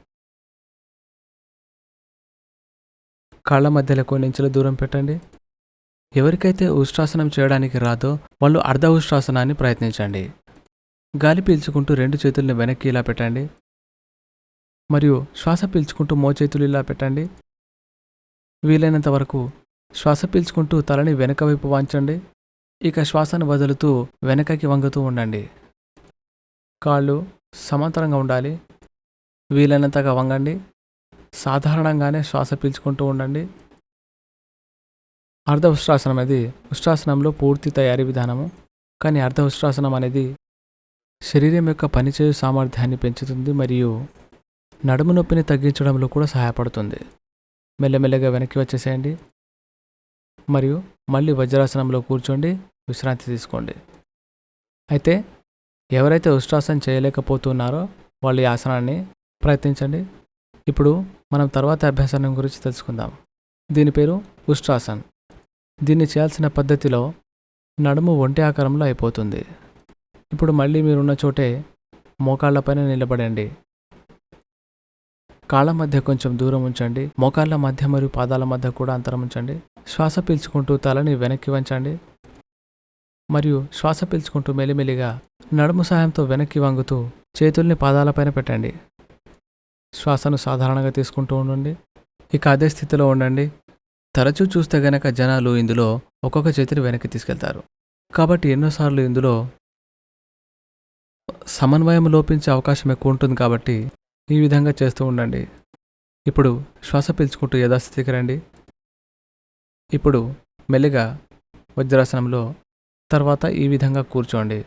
కాళ్ళ మధ్యలో కొన్ని ఇంచుల దూరం పెట్టండి. ఎవరికైతే ఉష్ట్రాసనం చేయడానికి రాదో వాళ్ళు అర్ధ ఉష్ట్రాసనాన్ని ప్రయత్నించండి. గాలి పీల్చుకుంటూ 2 చేతుల్ని వెనక్కి ఇలా పెట్టండి మరియు శ్వాస పీల్చుకుంటూ మోచేతులు ఇలా పెట్టండి. వీలైనంత వరకు శ్వాస పీల్చుకుంటూ తలని వెనక వైపు వాంచండి. ఇక శ్వాసను వదులుతూ వెనకకి వంగుతూ ఉండండి. కాళ్ళు సమాంతరంగా ఉండాలి. వీలైనంతగా వంగండి. సాధారణంగానే శ్వాస పీల్చుకుంటూ ఉండండి. అర్ధ ఉష్ట్రాసనం అనేది ఉష్ట్రాసనంలో పూర్తి తయారీ విధానము. కానీ అర్ధ ఉష్ట్రాసనం అనేది శరీరం యొక్క పనిచేయు సామర్థ్యాన్ని పెంచుతుంది మరియు నడుము నొప్పిని తగ్గించడంలో కూడా సహాయపడుతుంది. మెల్లమెల్లగా వెనక్కి వచ్చేసేయండి మరియు మళ్ళీ వజ్రాసనంలో కూర్చోండి. విశ్రాంతి తీసుకోండి. అయితే ఎవరైతే ఉష్ట్రాసనం చేయలేకపోతున్నారో వాళ్ళు ఈ ఆసనాన్ని ప్రయత్నించండి. ఇప్పుడు మనం తర్వాత అభ్యాసనం గురించి తెలుసుకుందాం. దీని పేరు ఉష్ట్రాసన్. దీన్ని చేయాల్సిన పద్ధతిలో నడుము ఒంటి ఆకారంలో అయిపోతుంది. ఇప్పుడు మళ్ళీ మీరున్న చోటే మోకాళ్లపైన నిలబడండి. కాళ్ళ మధ్య కొంచెం దూరం ఉంచండి. మోకాళ్ళ మధ్య మరియు పాదాల మధ్య కూడా అంతరం ఉంచండి. శ్వాస పీల్చుకుంటూ తలని వెనక్కి వంచండి మరియు శ్వాస పీల్చుకుంటూ మెల్లిమెల్లిగా నడుము సాయంతో వెనక్కి వంగుతూ చేతుల్ని పాదాలపైన పెట్టండి. శ్వాసను సాధారణంగా తీసుకుంటూ ఉండండి. ఇక అదే స్థితిలో ఉండండి. తరచూ చూస్తే గనక జనాలు ఇందులో ఒక్కొక్క చేతిని వెనక్కి తీసుకెళ్తారు. కాబట్టి ఎన్నోసార్లు ఇందులో సమన్వయం లోపించే అవకాశం ఎక్కువ ఉంటుంది. కాబట్టి ఈ విధంగా చేస్తూ ఉండండి. ఇప్పుడు శ్వాస పీల్చుకుంటూ యథాస్థితికి రండి. ఇప్పుడు మెల్లిగా వజ్రాసనంలో తర్వాత ఈ విధంగా కూర్చోండి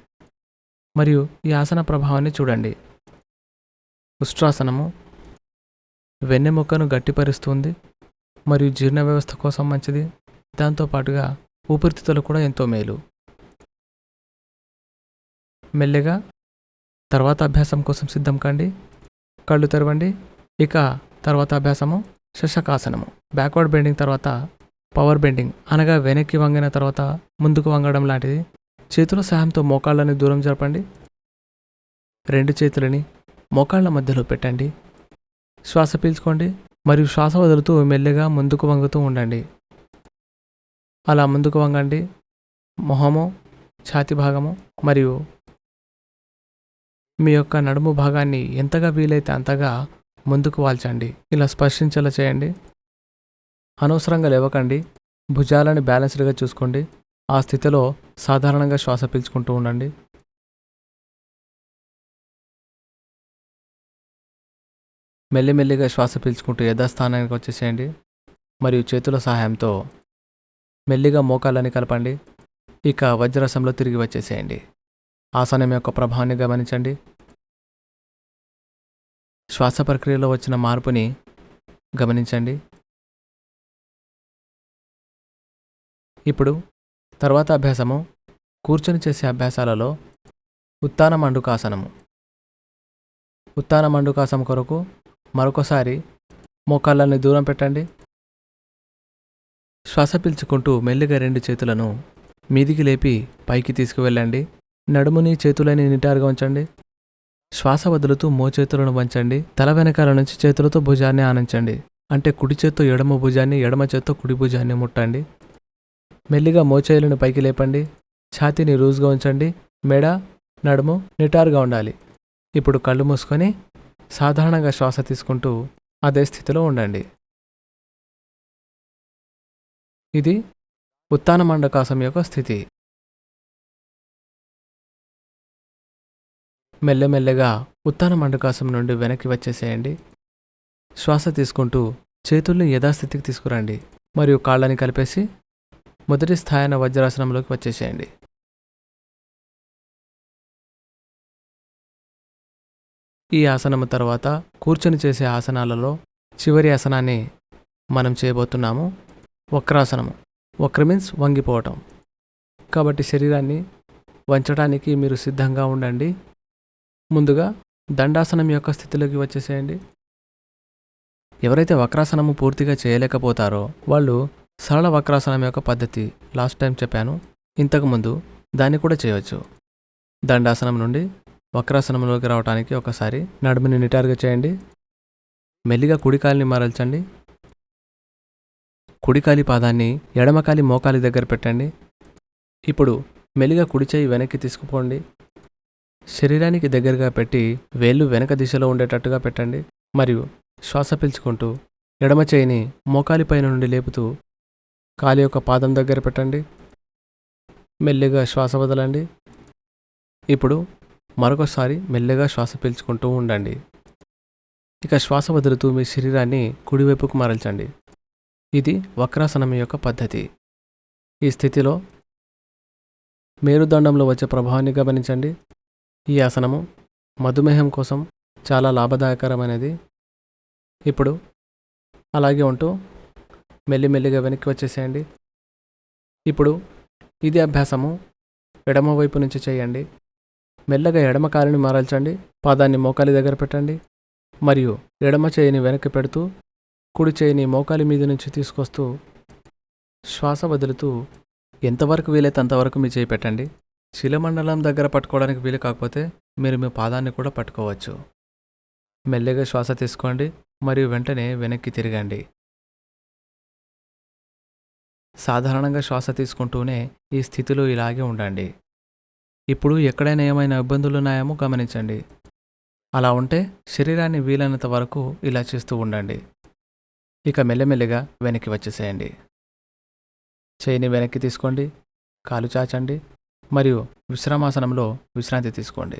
మరియు ఈ ఆసన ప్రభావాన్ని చూడండి. ఉష్ట్రాసనము వెన్నెముకను గట్టిపరుస్తుంది మరియు జీర్ణ వ్యవస్థ కోసం మంచిది. దాంతోపాటుగా ఊపిరితిత్తులు కూడా ఎంతో మేలు. మెల్లగా తర్వాత అభ్యాసం కోసం సిద్ధం కండి. కళ్ళు తెరవండి. ఇక తర్వాత అభ్యాసము శశకాసనము. బ్యాక్వర్డ్ బెండింగ్ తర్వాత పవర్ బెండింగ్, అనగా వెనక్కి వంగిన తర్వాత ముందుకు వంగడం లాంటిది. చేతుల సహాయంతో మోకాళ్ళని దూరం జరపండి. 2 చేతులని మోకాళ్ళ మధ్యలో పెట్టండి. శ్వాస పీల్చుకోండి మరియు శ్వాస వదులుతూ మెల్లిగా ముందుకు వంగుతూ ఉండండి. అలా ముందుకు వంగండి. మొహము, ఛాతి భాగము మరియు మీ యొక్క నడుము భాగాన్ని ఎంతగా వీలైతే అంతగా ముందుకు వాల్చండి. ఇలా స్పర్శించేలా చేయండి. అనవసరంగా లేవకండి. భుజాలని బ్యాలెన్స్డ్గా చూసుకోండి. ఆ స్థితిలో సాధారణంగా శ్వాస పీల్చుకుంటూ ఉండండి. మెల్లిమెల్లిగా శ్వాస పీల్చుకుంటూ యథాస్థానానికి వచ్చేసేయండి మరియు చేతుల సహాయంతో మెల్లిగా మోకాళ్ళని కలపండి. ఇక వజ్రాసనంలో తిరిగి వచ్చేసేయండి. ఆసనం యొక్క ప్రభావాన్ని గమనించండి. శ్వాస ప్రక్రియలో వచ్చిన మార్పుని గమనించండి. ఇప్పుడు తర్వాత అభ్యాసము కూర్చొని చేసే అభ్యాసాలలో ఉత్తాన మండుకాసనము. ఉత్తాన మండుకాసనం కొరకు మరొకసారి మోకాళ్ళని దూరం పెట్టండి. శ్వాస పీల్చుకుంటూ మెల్లిగా 2 చేతులను మీదికి లేపి పైకి తీసుకువెళ్ళండి. నడుముని చేతులని నిటారుగా ఉంచండి. శ్వాస వదులుతూ మోచేతులను వంచండి. తల వెనకాల నుంచి చేతులతో భుజాన్ని ఆనించండి. అంటే కుడి చేత్తో ఎడమ భుజాన్ని, ఎడమ చేత్తో కుడి భుజాన్ని ముట్టండి. మెల్లిగా మోచేతులను పైకి లేపండి. ఛాతీని లూజ్గా ఉంచండి. మెడ, నడుము నిటారుగా ఉండాలి. ఇప్పుడు కళ్ళు మూసుకొని సాధారణంగా శ్వాస తీసుకుంటూ అదే స్థితిలో ఉండండి. ఇది ఉత్తాన మండకాసం యొక్క స్థితి. మెల్లమెల్లగా ఉత్తాన మండకాసం నుండి వెనక్కి వచ్చేసేయండి. శ్వాస తీసుకుంటూ చేతుల్ని యథాస్థితికి తీసుకురండి మరియు కాళ్ళని కలిపేసి మొదటి స్థాయిన వజ్రాసనంలోకి వచ్చేసేయండి. ఈ ఆసనము తర్వాత కూర్చొని చేసే ఆసనాలలో చివరి ఆసనాన్ని మనం చేయబోతున్నాము. వక్రాసనము. వక్ర మీన్స్ వంగిపోవటం. కాబట్టి శరీరాన్ని వంచడానికి మీరు సిద్ధంగా ఉండండి. ముందుగా దండాసనం యొక్క స్థితిలోకి వచ్చేసేయండి. ఎవరైతే వక్రాసనము పూర్తిగా చేయలేకపోతారో వాళ్ళు సరళ వక్రాసనం యొక్క పద్ధతి లాస్ట్ టైం చెప్పాను, ఇంతకుముందు దాన్ని కూడా చేయవచ్చు. దండాసనం నుండి వక్రాసనంలోకి రావడానికి ఒకసారి నడుముని నిటారుగా చేయండి. మెల్లిగా కుడికాలిని మరల్చండి. కుడికాలి పాదాన్ని ఎడమకాలి మోకాలి దగ్గర పెట్టండి. ఇప్పుడు మెల్లిగా కుడి చేయి వెనక్కి తీసుకుపోండి. శరీరానికి దగ్గరగా పెట్టి వేళ్ళు వెనక దిశలో ఉండేటట్టుగా పెట్టండి మరియు శ్వాస పీల్చుకుంటూ ఎడమ చేయిని మోకాలి పైన నుండి లేపుతూ కాలి యొక్క పాదం దగ్గర పెట్టండి. మెల్లిగా శ్వాస వదలండి. ఇప్పుడు మరొకసారి మెల్లిగా శ్వాస పీల్చుకుంటూ ఉండండి. ఇక శ్వాస వదులుతూ మీ శరీరాన్ని కుడివైపుకు మరల్చండి. ఇది వక్రాసనం యొక్క పద్ధతి. ఈ స్థితిలో మేరుదండంలో వచ్చే ప్రభావాన్ని గమనించండి. ఈ ఆసనము మధుమేహం కోసం చాలా లాభదాయకరమైనది. ఇప్పుడు అలాగే ఉంటూ మెల్లిమెల్లిగా వెనక్కి వచ్చేసేయండి. ఇప్పుడు ఇది అభ్యాసము ఎడమ వైపు నుంచి చేయండి. మెల్లగా ఎడమ కాలిని మరల్చండి. పాదాన్ని మోకాలి దగ్గర పెట్టండి మరియు ఎడమ చేయిని వెనక్కి పెడుతూ కుడి చేయిని మోకాలి మీద నుంచి తీసుకొస్తూ శ్వాస వదులుతూ ఎంతవరకు వీలైతే అంతవరకు మీ చేయి పెట్టండి. శిలమండలం దగ్గర పట్టుకోవడానికి వీలు కాకపోతే మీరు మీ పాదాన్ని కూడా పట్టుకోవచ్చు. మెల్లగా శ్వాస తీసుకోండి మరియు వెంటనే వెనక్కి తిరగండి. సాధారణంగా శ్వాస తీసుకుంటూనే ఈ స్థితిలో ఇలాగే ఉండండి. ఇప్పుడు ఎక్కడైనా ఏమైనా ఇబ్బందులు ఉన్నాయేమో గమనించండి. అలా ఉంటే శరీరాన్ని వీలైనంత వరకు ఇలా చేస్తూ ఉండండి. ఇక మెల్లమెల్లిగా వెనక్కి వచ్చేసేయండి. చేయిని వెనక్కి తీసుకోండి. కాలు చాచండి మరియు విశ్రామాసనంలో విశ్రాంతి తీసుకోండి.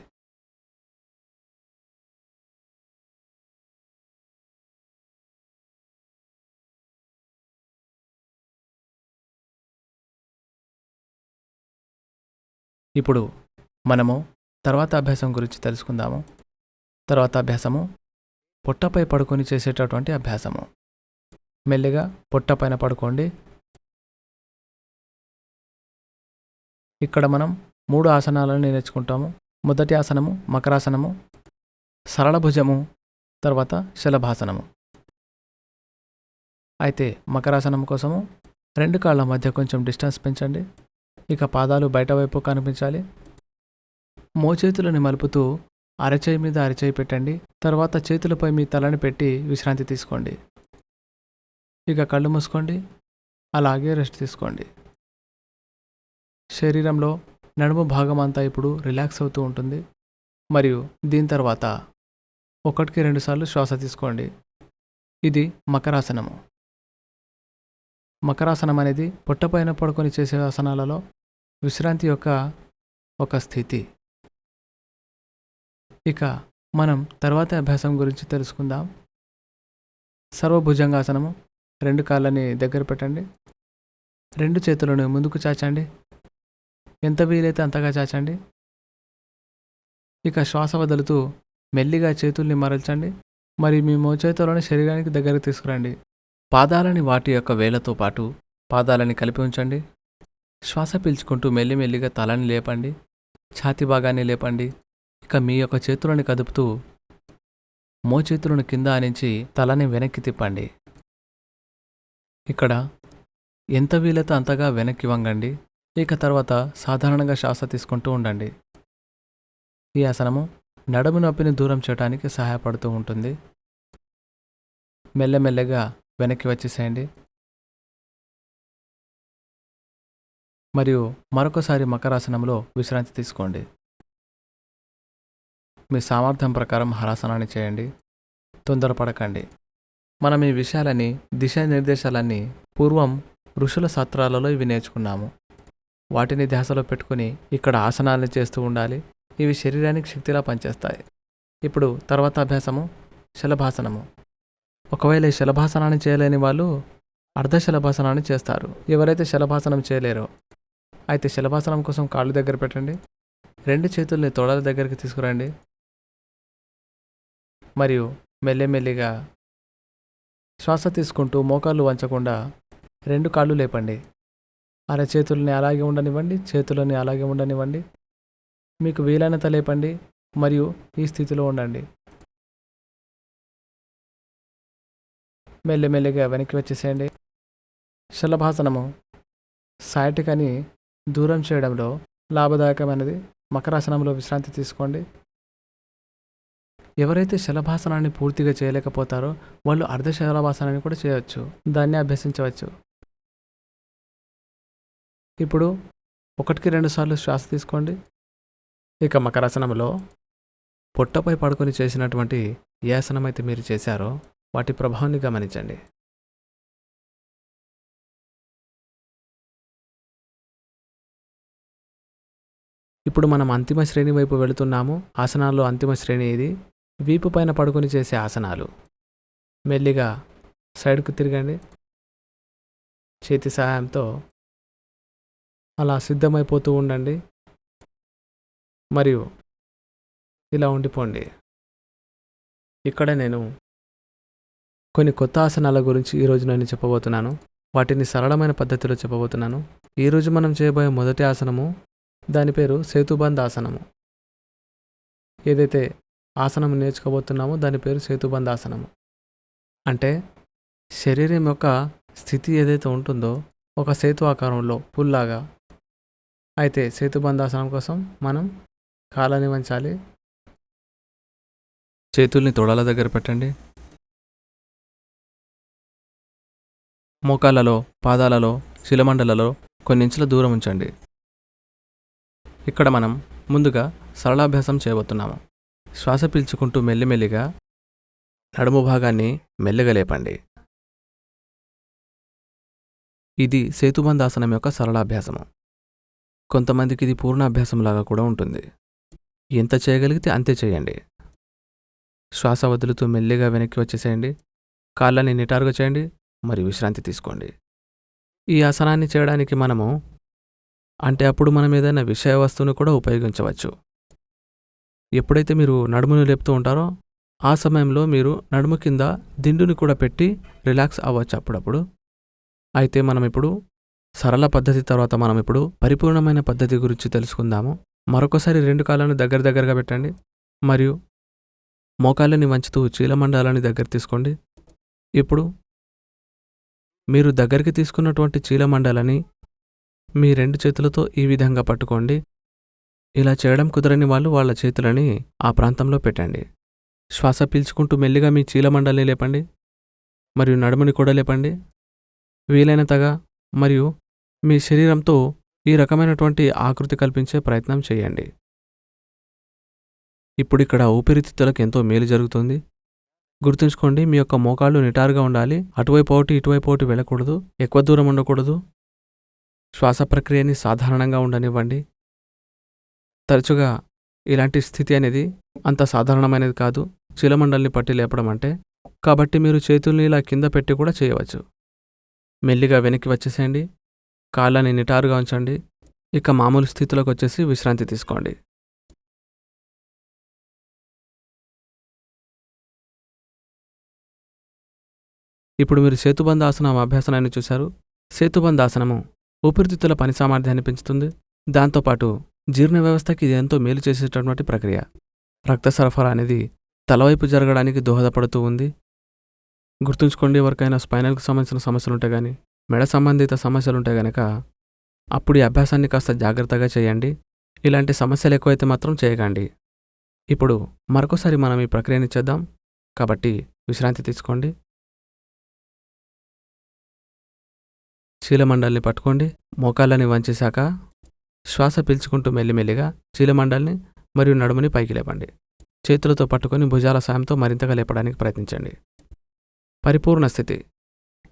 ఇప్పుడు మనము తర్వాత అభ్యాసం గురించి తెలుసుకుందాము. తర్వాత అభ్యాసము పొట్టపై పడుకొని చేసేటటువంటి అభ్యాసము. మెల్లిగా పొట్ట పైన పడుకోండి. ఇక్కడ మనం 3 ఆసనాలను నేర్చుకుంటాము. మొదటి ఆసనము మకరాసనము, సరళ భుజము, తర్వాత శలభాసనము. అయితే మకరాసనం కోసము 2 కాళ్ళ మధ్య కొంచెం డిస్టెన్స్ పెంచండి. ఇక పాదాలు బయట వైపు కనిపించాలి. మోచేతులను మలుపుతూ అరచేయి మీద అరచేయి పెట్టండి. తర్వాత చేతులపై మీ తలని పెట్టి విశ్రాంతి తీసుకోండి. ఇక కళ్ళు మూసుకోండి. అలాగే రెస్ట్ తీసుకోండి. శరీరంలో నడుము భాగం అంతా ఇప్పుడు రిలాక్స్ అవుతూ ఉంటుంది. మరియు దీని తర్వాత 1కి 2 సార్లు శ్వాస తీసుకోండి. ఇది మకరాసనము. మకరాసనం అనేది పొట్టపైన పడుకొని చేసే ఆసనాలలో విశ్రాంతి యొక్క ఒక స్థితి. ఇక మనం తర్వాత అభ్యాసం గురించి తెలుసుకుందాం. సర్వభుజంగాసనము. 2 కాళ్ళని దగ్గర పెట్టండి. 2 చేతులను ముందుకు చాచండి. ఎంత వీలైతే అంతగా చాచండి. ఇక శ్వాస వదులుతూ మెల్లిగా చేతుల్ని మరల్చండి. మరి మీ మోచేతులను శరీరానికి దగ్గరకు తీసుకురండి. పాదాలని వాటి యొక్క వేళ్లతో పాటు పాదాలని కలిపి ఉంచండి. శ్వాస పీల్చుకుంటూ మెల్లిమెల్లిగా తలని లేపండి. ఛాతీ భాగాన్ని లేపండి. ఇక మీ యొక్క చేతులను కదుపుతూ మోచేతులను కింద ఆనించి తలని వెనక్కి తిప్పండి. ఇక్కడ ఎంత వీలైతే అంతగా వెనక్కి వంగండి. ఇక తర్వాత సాధారణంగా శ్వాస తీసుకుంటూ ఉండండి. ఈ ఆసనము నడుము నొప్పిని దూరం చేయడానికి సహాయపడుతూ ఉంటుంది. మెల్లమెల్లగా వెనక్కి వచ్చేసేయండి. మరియు మరొకసారి మకరాసనంలో విశ్రాంతి తీసుకోండి. మీ సామర్థ్యం ప్రకారం హరాసనాన్ని చేయండి. తొందరపడకండి. మనం ఈ విషయాలని దిశానిర్దేశాలన్నీ పూర్వం ఋషుల సత్రాలలో ఇవి నేర్చుకున్నాము. వాటిని ధ్యాసలో పెట్టుకుని ఇక్కడ ఆసనాలను చేస్తూ ఉండాలి. ఇవి శరీరానికి శక్తిలా పనిచేస్తాయి. ఇప్పుడు తర్వాత అభ్యాసము శలభాసనము. ఒకవేళ ఈ శలభాసనాన్ని చేయలేని వాళ్ళు అర్ధశలభాసనాన్ని చేస్తారు. ఎవరైతే శలభాసనం చేయలేరో అయితే శలభాసనం కోసం కాళ్ళు దగ్గర పెట్టండి. 2 చేతుల్ని తొడల దగ్గరికి తీసుకురండి. మరియు మెల్లిమెల్లిగా శ్వాస తీసుకుంటూ మోకాళ్ళు వంచకుండా 2 కాళ్ళు లేపండి. అరచేతుల్ని అలాగే ఉండనివ్వండి. చేతులని అలాగే ఉండనివ్వండి. మీకు వీలైనంత లేపండి మరియు ఈ స్థితిలో ఉండండి. మెల్లిమెల్లిగా వెనక్కి వచ్చేసేయండి. శలభాసనము సైటికని దూరం చేయడంలో లాభదాయకమైనది. మకరాసనంలో విశ్రాంతి తీసుకోండి. ఎవరైతే శలభాసనాన్ని పూర్తిగా చేయలేకపోతారో వాళ్ళు అర్ధ శలభాసనాన్ని కూడా చేయవచ్చు. దాన్ని అభ్యసించవచ్చు. ఇప్పుడు 1కి 2 సార్లు శ్వాస తీసుకోండి. ఇక మకరాసనంలో పొట్టపై పడుకొని చేసినటువంటి ఏ ఆసనం అయితే మీరు చేశారో వాటి ప్రభావాన్ని గమనించండి. ఇప్పుడు మనం అంతిమ శ్రేణి వైపు వెళుతున్నాము. ఆసనాల్లో అంతిమ శ్రేణి ఇది. వీపు పైన పడుకొని చేసే ఆసనాలు. మెల్లిగా సైడ్కు తిరగండి. చేతి సహాయంతో అలా సిద్ధమైపోతూ ఉండండి. మరియు ఇలా ఉండిపోండి. ఇక్కడ నేను కొన్ని కొత్త ఆసనాల గురించి ఈరోజు నేను చెప్పబోతున్నాను. వాటిని సరళమైన పద్ధతిలో చెప్పబోతున్నాను. ఈరోజు మనం చేయబోయే మొదటి ఆసనము, దాని పేరు సేతుబంధ ఆసనము. ఏదైతే ఆసనం నేర్చుకోబోతున్నామో దాని పేరు సేతుబంధ ఆసనము. అంటే శరీరం యొక్క స్థితి ఏదైతే ఉంటుందో ఒక సేతు ఆకారంలో పుల్లాగా. అయితే సేతుబంధాసనం కోసం మనం కాళ్ళని వంచాలి. చేతుల్ని తొడల దగ్గర పెట్టండి. మోకాళ్ళలో, పాదాలలో, శిలమండలలో కొన్ని ఇంచుల దూరం ఉంచండి. ఇక్కడ మనం ముందుగా సరళాభ్యాసం చేయబోతున్నాము. శ్వాస పీల్చుకుంటూ మెల్లిమెల్లిగా నడుము భాగాన్ని మెల్లగా లేపండి. ఇది సేతుబంధాసనం యొక్క సరళాభ్యాసము. కొంతమందికి ఇది పూర్ణాభ్యాసంలాగా కూడా ఉంటుంది. ఎంత చేయగలిగితే అంతే చేయండి. శ్వాస వదులుతూ మెల్లిగా వెనక్కి వచ్చేసేయండి. కాళ్ళని నిటారుగా చేయండి మరియు విశ్రాంతి తీసుకోండి. ఈ ఆసనాన్ని చేయడానికి మనము అప్పుడు మనం ఏదైనా విషయ వస్తువును కూడా ఉపయోగించవచ్చు. ఎప్పుడైతే మీరు నడుమును లేపుతూ ఉంటారో ఆ సమయంలో మీరు నడుము కింద దిండుని కూడా పెట్టి రిలాక్స్ అవ్వచ్చు అప్పుడప్పుడు. అయితే మనం ఇప్పుడు సరళ పద్ధతి తర్వాత మనం ఇప్పుడు పరిపూర్ణమైన పద్ధతి గురించి తెలుసుకుందాము. మరొకసారి 2 కాళ్ళను దగ్గరగా పెట్టండి మరియు మోకాళ్ళని వంచుతూ చీలమండలాన్ని దగ్గర తీసుకోండి. ఇప్పుడు మీరు దగ్గరికి తీసుకున్నటువంటి చీలమండలని మీ 2 చేతులతో ఈ విధంగా పట్టుకోండి. ఇలా చేయడం కుదరని వాళ్ళు వాళ్ళ చేతులని ఆ ప్రాంతంలో పెట్టండి. శ్వాస పీల్చుకుంటూ మెల్లిగా మీ చీలమండలిని లేపండి మరియు నడుముని కూడా లేపండి. వీలైనంతగా మరియు మీ శరీరంతో ఈ రకమైనటువంటి ఆకృతి కల్పించే ప్రయత్నం చేయండి. ఇప్పుడు ఇక్కడ ఊపిరితిత్తులకు ఎంతో మేలు జరుగుతుంది. గుర్తుంచుకోండి, మీ యొక్క మోకాళ్ళు నిటారుగా ఉండాలి. అటువైపు ఒకటి ఇటువైపు ఒకటి వెళ్ళకూడదు. ఎక్కువ దూరం ఉండకూడదు. శ్వాస ప్రక్రియని సాధారణంగా ఉండనివ్వండి. తరచుగా ఇలాంటి స్థితి అనేది అంత సాధారణమైనది కాదు, చీలమండలిని పట్టి లేపడం అంటే. కాబట్టి మీరు చేతుల్ని ఇలా కింద పెట్టి కూడా చేయవచ్చు. మెల్లిగా వెనక్కి వచ్చేసేయండి. కాళ్ళని నిటారుగా ఉంచండి. ఇక మామూలు స్థితిలోకి వచ్చేసి విశ్రాంతి తీసుకోండి. ఇప్పుడు మీరు సేతుబంధాసనం అభ్యాసనాన్ని చూశారు. సేతుబంధాసనము ఊపిరితిత్తుల పని సామర్థ్యాన్ని పెంచుతుంది. దాంతోపాటు జీర్ణ వ్యవస్థకి ఇది ఎంతో మేలు చేసేటటువంటి ప్రక్రియ. రక్త సరఫరా అనేది తలవైపు జరగడానికి దోహదపడుతూ ఉంది. గుర్తుంచుకోండి, ఎవరికైనా స్పైనల్కి సంబంధించిన సమస్యలుంటే కానీ, మెడ సంబంధిత సమస్యలుంటే గనక అప్పుడు ఈ అభ్యాసాన్ని కాస్త జాగ్రత్తగా చేయండి. ఇలాంటి సమస్యలు ఎక్కువైతే మాత్రం చేయకండి. ఇప్పుడు మరొకసారి మనం ఈ ప్రక్రియని చేద్దాం. కాబట్టి విశ్రాంతి తీసుకోండి. చీలమండల్ని పట్టుకోండి. మోకాళ్ళని వంచేశాక శ్వాస పీల్చుకుంటూ మెల్లిమెల్లిగా చీలమండల్ని మరియు నడుముని పైకి లేపండి. చేతులతో పట్టుకొని భుజాల సాయంతో మరింతగా లేపడానికి ప్రయత్నించండి. పరిపూర్ణ స్థితి.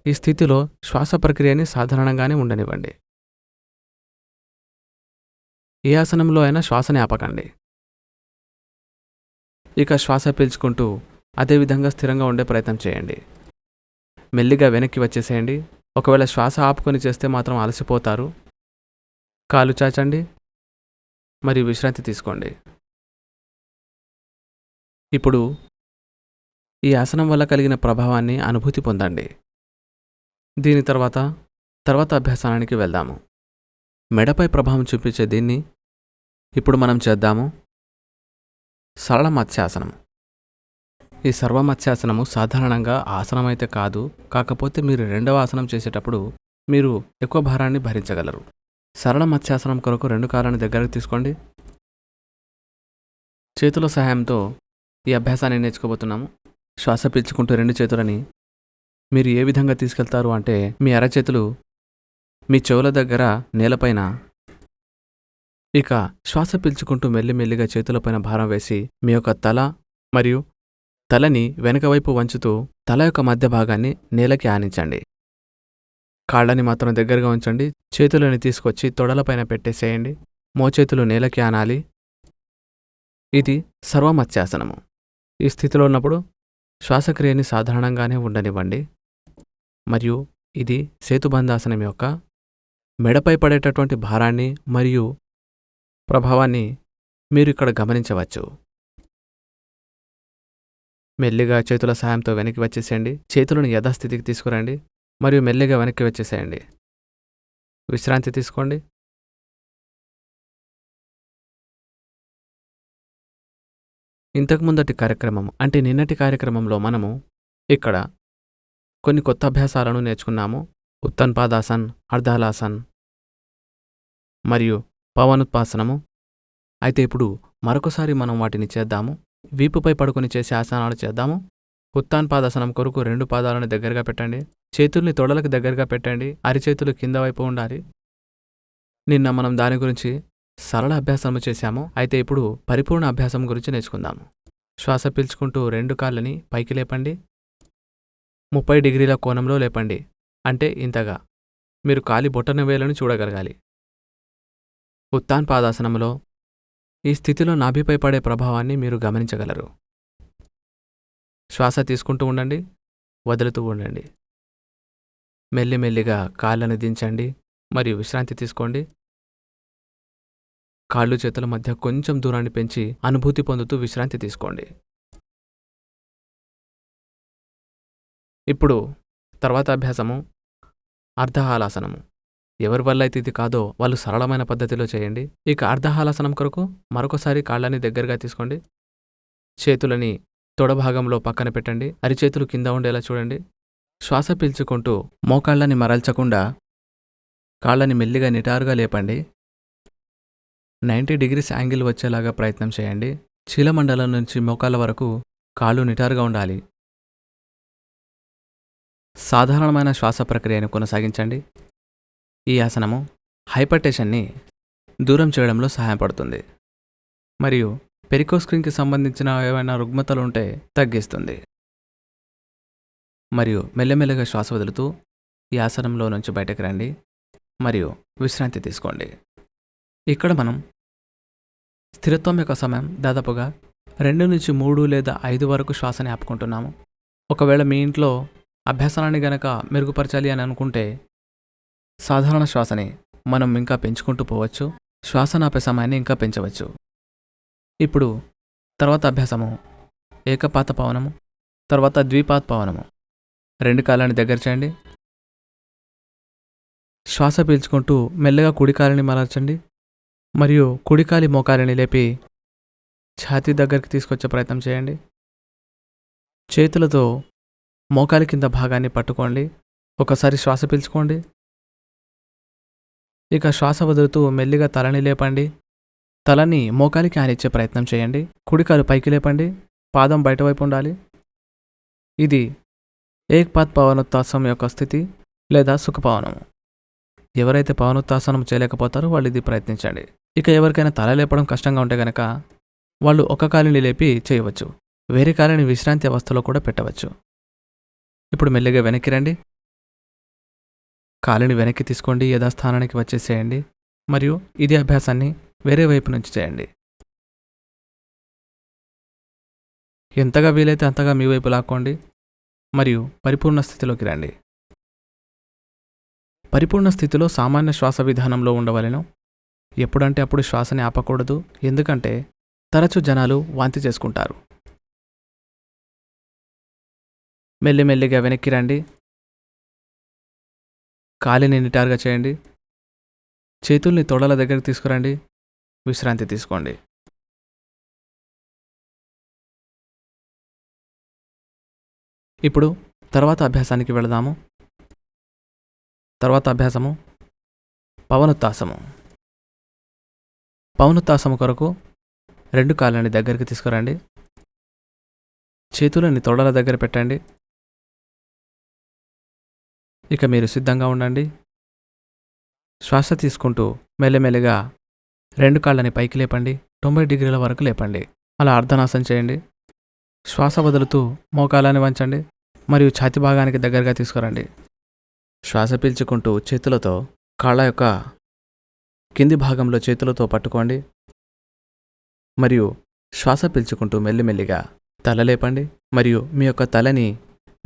ఈ స్థితిలో శ్వాస ప్రక్రియని సాధారణంగానే ఉండనివ్వండి. ఏ ఆసనంలో అయినా శ్వాసని ఆపకండి. ఇక శ్వాస పీల్చుకుంటూ అదేవిధంగా స్థిరంగా ఉండే ప్రయత్నం చేయండి. మెల్లిగా వెనక్కి వచ్చేసేయండి. ఒకవేళ శ్వాస ఆపుకొని చేస్తే మాత్రం అలసిపోతారు. కాలు చాచండి మరియు విశ్రాంతి తీసుకోండి. ఇప్పుడు ఈ ఆసనం వల్ల కలిగిన ప్రభావాన్ని అనుభూతి పొందండి. దీని తర్వాత అభ్యాసానికి వెళ్దాము. మెడపై ప్రభావం చూపించే దీన్ని ఇప్పుడు మనం చేద్దాము. సరళ మత్స్యాసనం. ఈ సర్వమత్స్యాసనము సాధారణంగా ఆసనం అయితే కాదు. కాకపోతే మీరు రెండవ ఆసనం చేసేటప్పుడు మీరు ఎక్కువ భారాన్ని భరించగలరు. సరళ మత్స్యాసనం కొరకు 2 కాళ్ళని దగ్గరకు తీసుకోండి. చేతుల సహాయంతో ఈ అభ్యాసాన్ని నేర్చుకోబోతున్నాము. శ్వాస పీల్చుకుంటూ 2 చేతులని మీరు ఏ విధంగా తీసుకెళ్తారు అంటే, మీ అరచేతులు మీ చెవుల దగ్గర నేలపైన, ఇక శ్వాస పీల్చుకుంటూ మెల్లిమెల్లిగా చేతులపైన భారం వేసి మీ యొక్క తల మరియు తలని వెనక వైపు వంచుతూ తల యొక్క మధ్య భాగాన్ని నేలకి ఆనించండి. కాళ్ళని మాత్రం దగ్గరగా ఉంచండి. చేతులని తీసుకొచ్చి తొడలపైన పెట్టేసేయండి. మోచేతులు నేలకి ఆనాలి. ఇది సర్వమత్స్యాసనము. ఈ స్థితిలో ఉన్నప్పుడు శ్వాసక్రియని సాధారణంగానే ఉండనివ్వండి. మరియు ఇది సేతుబంధాసనం యొక్క మెడపై పడేటటువంటి భారాన్ని మరియు ప్రభావాన్ని మీరు ఇక్కడ గమనించవచ్చు. మెల్లిగా చేతుల సాయంతో వెనక్కి వచ్చేసేయండి. చేతులను యథాస్థితికి తీసుకురండి మరియు మెల్లిగా వెనక్కి వచ్చేసేయండి. విశ్రాంతి తీసుకోండి. ఇంతకుముందటి కార్యక్రమం అంటే నిన్నటి కార్యక్రమంలో మనము ఇక్కడ కొన్ని కొత్త అభ్యాసాలను నేర్చుకున్నాము. ఉత్తన్పాదాసన్, అర్ధహలాసన్ మరియు పవనుత్పాసనము. అయితే ఇప్పుడు మరొకసారి మనం వాటిని చేద్దాము. వీపుపై పడుకొని చేసే ఆసనాలు చేద్దాము. ఉత్తాన్పాదాసనం కొరకు 2 పాదాలను దగ్గరగా పెట్టండి. చేతుల్ని తొడలకు దగ్గరగా పెట్టండి. అరిచేతులు కింద వైపు ఉండాలి. నిన్న మనం దాని గురించి సరళ అభ్యాసము చేశాము. అయితే ఇప్పుడు పరిపూర్ణ అభ్యాసం గురించి నేర్చుకుందాము. శ్వాస పీల్చుకుంటూ 2 కాళ్ళని పైకి లేపండి. 30 డిగ్రీల కోణంలో లేపండి. అంటే ఇంతగా మీరు కాలి బొటన వేలను చూడగలగాలి. ఉత్తాన్పాదాసనంలో ఈ స్థితిలో నాభిపై పడే ప్రభావాన్ని మీరు గమనించగలరు. శ్వాస తీసుకుంటూ ఉండండి, వదులుతూ ఉండండి. మెల్లిమెల్లిగా కాళ్ళను దించండి మరియు విశ్రాంతి తీసుకోండి. కాళ్ళు చేతుల మధ్య కొంచెం దూరాన్ని పెంచి అనుభూతి పొందుతూ విశ్రాంతి తీసుకోండి. ఇప్పుడు తర్వాత అభ్యాసము అర్ధహాలాసనము. ఎవరి వల్ల అయితే ఇది కాదో వాళ్ళు సరళమైన పద్ధతిలో చేయండి. ఇక అర్ధహాలాసనం కొరకు మరొకసారి కాళ్ళని దగ్గరగా తీసుకోండి. చేతులని తొడ భాగంలో పక్కన పెట్టండి. అరిచేతులు కింద ఉండేలా చూడండి. శ్వాస పీల్చుకుంటూ మోకాళ్ళని మరల్చకుండా కాళ్ళని మెల్లిగా నిటారుగా లేపండి. 90 డిగ్రీస్ యాంగిల్ వచ్చేలాగా ప్రయత్నం చేయండి. చీలమండలం నుంచి మోకాళ్ళ వరకు కాళ్ళు నిటారుగా ఉండాలి. సాధారణమైన శ్వాస ప్రక్రియను కొనసాగించండి. ఈ ఆసనము హైపర్టెన్షన్ని దూరం చేయడంలో సహాయపడుతుంది మరియు పెరికోస్క్రీన్కి సంబంధించిన ఏవైనా రుగ్మతలు ఉంటే తగ్గిస్తుంది. మరియు మెల్లమెల్లగా శ్వాస వదులుతూ ఈ ఆసనంలో నుంచి బయటకు రండి మరియు విశ్రాంతి తీసుకోండి. ఇక్కడ మనం స్థిరత్వం యొక్క సమయం దాదాపుగా 2 నుంచి 3 లేదా 5 వరకు శ్వాసని ఆపుకుంటున్నాము. ఒకవేళ మీ ఇంట్లో అభ్యాసాన్ని గనక మెరుగుపరచాలి అని అనుకుంటే సాధారణ శ్వాసని మనం ఇంకా పెంచుకుంటూ పోవచ్చు. శ్వాసను ఆపే సమయాన్ని ఇంకా పెంచవచ్చు. ఇప్పుడు తర్వాత అభ్యాసము ఏకపాత పవనము, తర్వాత ద్విపాత్ పవనము. రెండు కాళ్ళని దగ్గర చేయండి. శ్వాస పీల్చుకుంటూ మెల్లగా కుడి కాలిని మలచండి మరియు కుడి కాలి మోకాలిని లేపి ఛాతీ దగ్గరికి తీసుకొచ్చే ప్రయత్నం చేయండి. చేతులతో మోకాలి కింద భాగాన్ని పట్టుకోండి. ఒకసారి శ్వాస పీల్చుకోండి. ఇక శ్వాస వదులుతూ మెల్లిగా తలని లేపండి. తలని మోకాలికి ఆనిచ్చే ప్రయత్నం చేయండి. కుడికాలు పైకి లేపండి. పాదం బయటవైపు ఉండాలి. ఇది ఏక్పాత్ పవనోత్తాసం యొక్క స్థితి లేదా సుఖపవనము. ఎవరైతే పవనోత్తాసనం చేయలేకపోతారో వాళ్ళు ఇది ప్రయత్నించండి. ఇక ఎవరికైనా తల లేపడం కష్టంగా ఉంటే గనక వాళ్ళు ఒక కాలిని లేపి చేయవచ్చు. వేరే కాలిని విశ్రాంతి అవస్థలో కూడా పెట్టవచ్చు. ఇప్పుడు మెల్లిగా వెనక్కి రండి. కాలిని వెనక్కి తీసుకోండి. యథాస్థానానికి వచ్చేసేయండి మరియు ఇదే అభ్యాసాన్ని వేరే వైపు నుంచి చేయండి. ఎంతగా వీలైతే అంతగా మీ వైపు లాక్కోండి మరియు పరిపూర్ణ స్థితిలోకి రండి. పరిపూర్ణ స్థితిలో సామాన్య శ్వాస విధానంలో ఉండవలెను. ఎప్పుడంటే అప్పుడు శ్వాసని ఆపకూడదు. ఎందుకంటే తరచు జనాలు వాంతి చేసుకుంటారు. మెల్లిమెల్లిగా వెనక్కి రండి. కాలిని నిటారుగా చేయండి. చేతుల్ని తొడల దగ్గరికి తీసుకురండి. విశ్రాంతి తీసుకోండి. ఇప్పుడు తర్వాత అభ్యాసానికి వెళదాము. తర్వాత అభ్యాసము పవనోత్తాసము. పవనోత్తాసము కొరకు రెండు కాళ్ళని దగ్గరికి తీసుకురండి. చేతులని తొడల దగ్గర పెట్టండి. ఇక మీరు సిద్ధంగా ఉండండి. శ్వాస తీసుకుంటూ మెల్లమెల్లిగా రెండు కాళ్ళని పైకి లేపండి. 90 డిగ్రీల వరకు లేపండి. అలా అర్ధనాసం చేయండి. శ్వాస వదులుతూ మోకాలని వంచండి మరియు ఛాతీ భాగానికి దగ్గరగా తీసుకురండి. శ్వాస పీల్చుకుంటూ చేతులతో కాళ్ళ యొక్క కింది భాగంలో చేతులతో పట్టుకోండి మరియు శ్వాస పీల్చుకుంటూ మెల్లిమెల్లిగా తల లేపండి మరియు మీ యొక్క తలని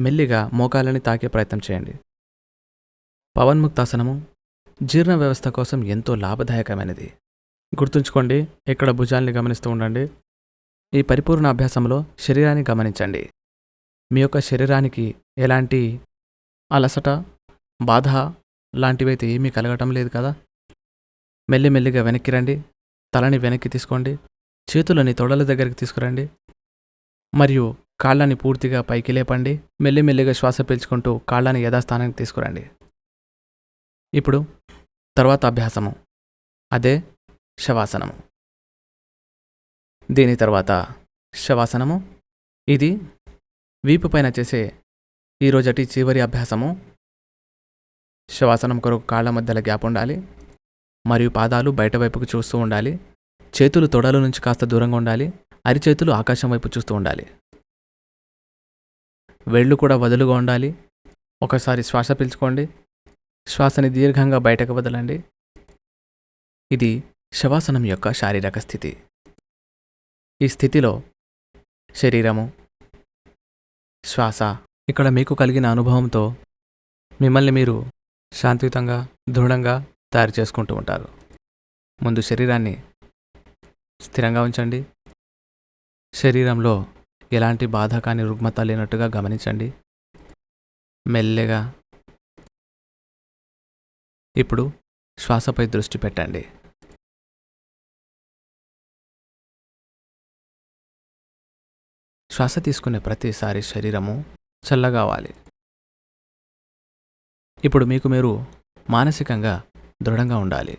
మెల్లిగా మోకాలని తాకే ప్రయత్నం చేయండి. పవన్ముక్తాసనము జీర్ణ వ్యవస్థ కోసం ఎంతో లాభదాయకమైనది. గుర్తుంచుకోండి. ఇక్కడ భుజాల్ని గమనిస్తూ ఉండండి. ఈ పరిపూర్ణ అభ్యాసంలో శరీరాన్ని గమనించండి. మీ యొక్క శరీరానికి ఎలాంటి అలసట, బాధ లాంటివైతే ఏమీ కలగటం లేదు కదా. మెల్లిమెల్లిగా వెనక్కి రండి. తలని వెనక్కి తీసుకోండి. చేతులని తొడల దగ్గరికి తీసుకురండి మరియు కాళ్ళని పూర్తిగా పైకి లేపండి. మెల్లిమెల్లిగా శ్వాస పీల్చుకుంటూ కాళ్ళని యథాస్థానానికి తీసుకురండి. ఇప్పుడు తర్వాత అభ్యాసము అదే శవాసనము. దీని తర్వాత శవాసనము. ఇది వీపు పైన చేసే ఈరోజటి చివరి అభ్యాసము. శవాసనం కొరకు కాళ్ళ మధ్యలో గ్యాప్ ఉండాలి మరియు పాదాలు బయట వైపుకు చూస్తూ ఉండాలి. చేతులు తొడల నుంచి కాస్త దూరంగా ఉండాలి. అరిచేతులు ఆకాశం వైపు చూస్తూ ఉండాలి. వేళ్ళు కూడా వదులుగా ఉండాలి. ఒకసారి శ్వాస పీల్చుకోండి. శ్వాసని దీర్ఘంగా బయటకు వదలండి. ఇది శవాసనం యొక్క శారీరక స్థితి. ఈ స్థితిలో శరీరము, శ్వాస ఇక్కడ మీకు కలిగిన అనుభవంతో మిమ్మల్ని మీరు శాంతియుతంగా, దృఢంగా తయారు చేసుకుంటూ ఉంటారు. ముందు శరీరాన్ని స్థిరంగా ఉంచండి. శరీరంలో ఎలాంటి బాధ కాని రుగ్మత లేనట్టుగా గమనించండి. మెల్లగా ఇప్పుడు శ్వాసపై దృష్టి పెట్టండి. శ్వాస తీసుకునే ప్రతిసారి శరీరము చల్లగా అవ్వాలి. ఇప్పుడు మీకు మీరు మానసికంగా దృఢంగా ఉండాలి.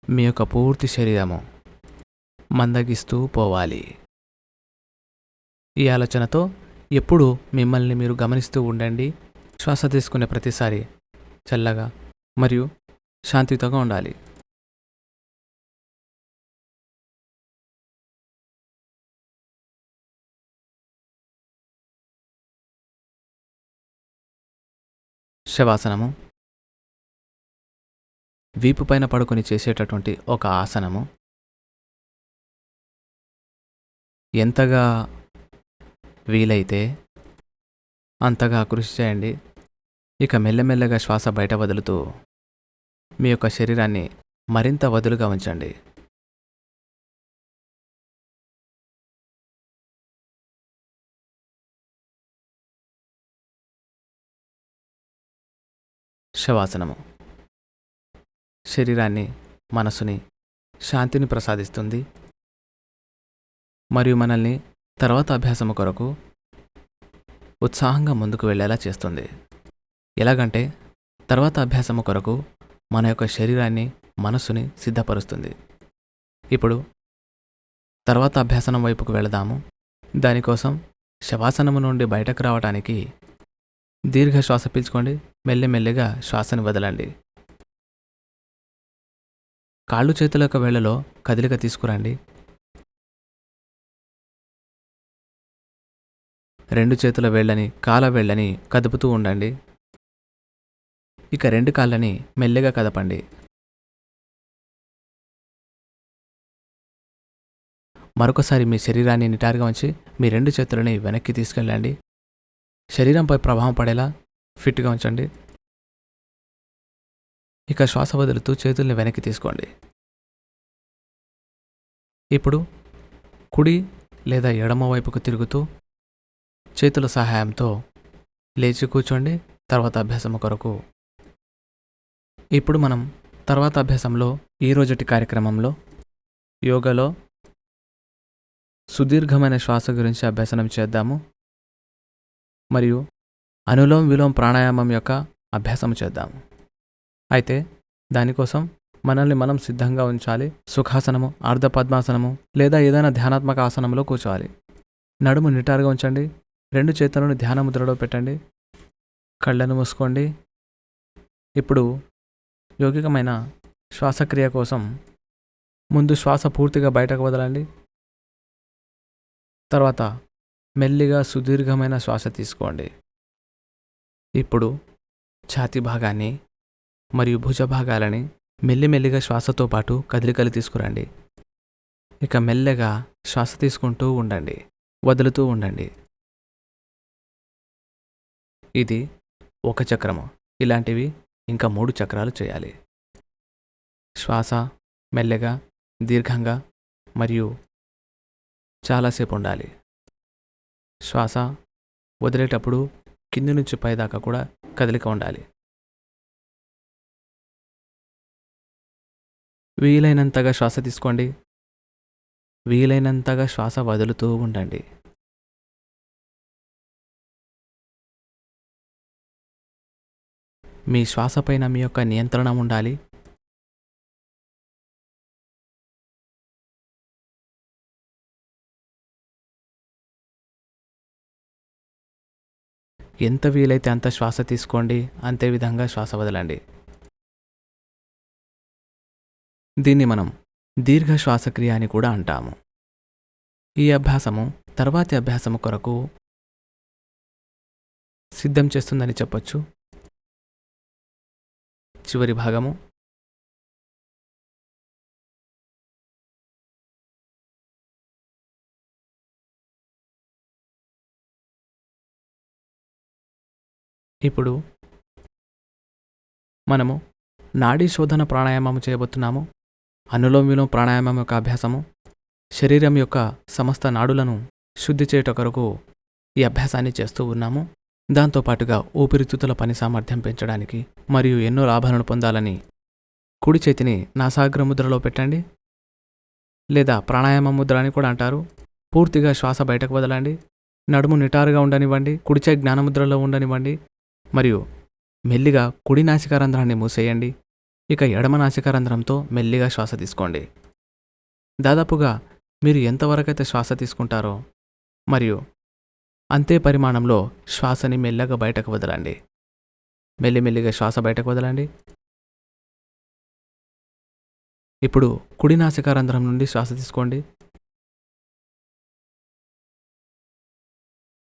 మీ యొక్క పూర్తి శరీరము మందగిస్తూ పోవాలి. ఈ ఆలోచనతో ఎప్పుడూ మిమ్మల్ని మీరు గమనిస్తూ ఉండండి. శ్వాస తీసుకునే ప్రతిసారి చల్లగా మరియు శాంతియుతంగా ఉండాలి. శవాసనము వీపు పైన పడుకొని చేసేటటువంటి ఒక ఆసనము. ఎంతగా వీలైతే అంతగా కృషి చేయండి. ఇక మెల్లమెల్లగా శ్వాస బయట వదులుతూ మీ యొక్క శరీరాన్ని మరింత వదులుగా ఉంచండి. శవాసనము శరీరాన్ని, మనసుని, శాంతిని ప్రసాదిస్తుంది మరియు మనల్ని తర్వాత అభ్యాసము కొరకు ఉత్సాహంగా ముందుకు వెళ్ళేలా చేస్తుంది. ఎలాగంటే తర్వాత అభ్యాసము కొరకు మన యొక్క శరీరాన్ని, మనస్సుని సిద్ధపరుస్తుంది. ఇప్పుడు తర్వాత అభ్యాసనం వైపుకు వెళదాము. దానికోసం శవాసనము నుండి బయటకు రావడానికి దీర్ఘ శ్వాస పీల్చుకోండి. మెల్లిమెల్లిగా శ్వాసని వదలండి. కాళ్ళు చేతుల యొక్క వేళ్లలో కదలిక తీసుకురండి. 2 చేతుల వేళ్ళని, కాళ్ళ వేళ్ళని కదుపుతూ ఉండండి. ఇక 2 కాళ్ళని మెల్లిగా కదపండి. మరొకసారి మీ శరీరాన్ని నిటారుగా ఉంచి మీ 2 చేతులని వెనక్కి తీసుకెళ్ళండి. శరీరంపై ప్రభావం పడేలా ఫిట్గా ఉంచండి. ఇక శ్వాస వదులుతూ చేతుల్ని వెనక్కి తీసుకోండి. ఇప్పుడు కుడి లేదా ఎడమ వైపుకు తిరుగుతూ చేతుల సహాయంతో లేచి కూర్చోండి. తర్వాత అభ్యాసము కొరకు ఇప్పుడు మనం తర్వాత అభ్యాసంలో ఈ రోజుటి కార్యక్రమంలో యోగాలో సుదీర్ఘమైన శ్వాస గురించి అభ్యాసనం చేద్దాము మరియు అనులోమ విలోమ ప్రాణాయామం యొక్క అభ్యాసము చేద్దాము. అయితే దానికోసం మనల్ని మనం సిద్ధంగా ఉంచాలి. సుఖాసనము, అర్ధపద్మాసనము లేదా ఏదైనా ధ్యానాత్మక ఆసనంలో కూర్చోవాలి. నడుము నిటారుగా ఉంచండి. 2 చేతులను ధ్యాన ముద్రలో పెట్టండి. కళ్ళను మూసుకోండి. ఇప్పుడు యోగికమైన శ్వాసక్రియ కోసం ముందు శ్వాస పూర్తిగా బయటకు వదలండి. తర్వాత మెల్లిగా సుదీర్ఘమైన శ్వాస తీసుకోండి. ఇప్పుడు ఛాతీ భాగాన్ని మరియు భుజ భాగాలని మెల్లిమెల్లిగా శ్వాసతో పాటు కదలికలు తీసుకురండి. ఇక మెల్లగా శ్వాస తీసుకుంటూ ఉండండి, వదులుతూ ఉండండి. ఇది 1 చక్రము. ఇలాంటివి ఇంకా 3 చక్రాలు చేయాలి. శ్వాస మెల్లగా, దీర్ఘంగా మరియు చాలాసేపు ఉండాలి. శ్వాస వదిలేటప్పుడు కింది నుంచి పైదాకా కూడా కదలిక ఉండాలి. వీలైనంతగా శ్వాస తీసుకోండి. వీలైనంతగా శ్వాస వదులుతూ ఉండండి. మీ శ్వాసపైన మీ యొక్క నియంత్రణ ఉండాలి. ఎంత వీలైతే అంత శ్వాస తీసుకోండి, అంతే విధంగా శ్వాస వదలండి. దీన్ని మనం దీర్ఘ శ్వాసక్రియ అని కూడా అంటాము. ఈ అభ్యాసము తర్వాతి అభ్యాసము కొరకు సిద్ధం చేస్తుందని చెప్పొచ్చు. చివరి భాగము ఇప్పుడు మనము నాడీ శోధన ప్రాణాయామం చేయబోతున్నాము. అనులోమ విలోమ ప్రాణాయామం యొక్క అభ్యాసము శరీరం యొక్క సమస్త నాడులను శుద్ధి చేయుట కొరకు ఈ అభ్యాసాన్ని చేస్తూ ఉన్నాము. దాంతోపాటుగా ఊపిరితిత్తుల పని సామర్థ్యం పెంచడానికి మరియు ఎన్నో లాభాలను పొందాలని కుడి చేతిని నాసాగ్ర ముద్రలో పెట్టండి, లేదా ప్రాణాయామ ముద్ర అని కూడా అంటారు. పూర్తిగా శ్వాస బయటకు వదలండి. నడుము నిటారుగా ఉండనివ్వండి. కుడిచే జ్ఞానముద్రలో ఉండనివ్వండి మరియు మెల్లిగా కుడి నాసికారంధ్రాన్ని మూసేయండి. ఇక ఎడమ నాసికారంధ్రంతో మెల్లిగా శ్వాస తీసుకోండి. దాదాపుగా మీరు ఎంతవరకైతే శ్వాస తీసుకుంటారో మరియు అంతే పరిమాణంలో శ్వాసని మెల్లగా బయటకు వదలండి. మెల్లిమెల్లిగా శ్వాస బయటకు వదలండి. ఇప్పుడు కుడి నాసికారంధ్రం నుండి శ్వాస తీసుకోండి.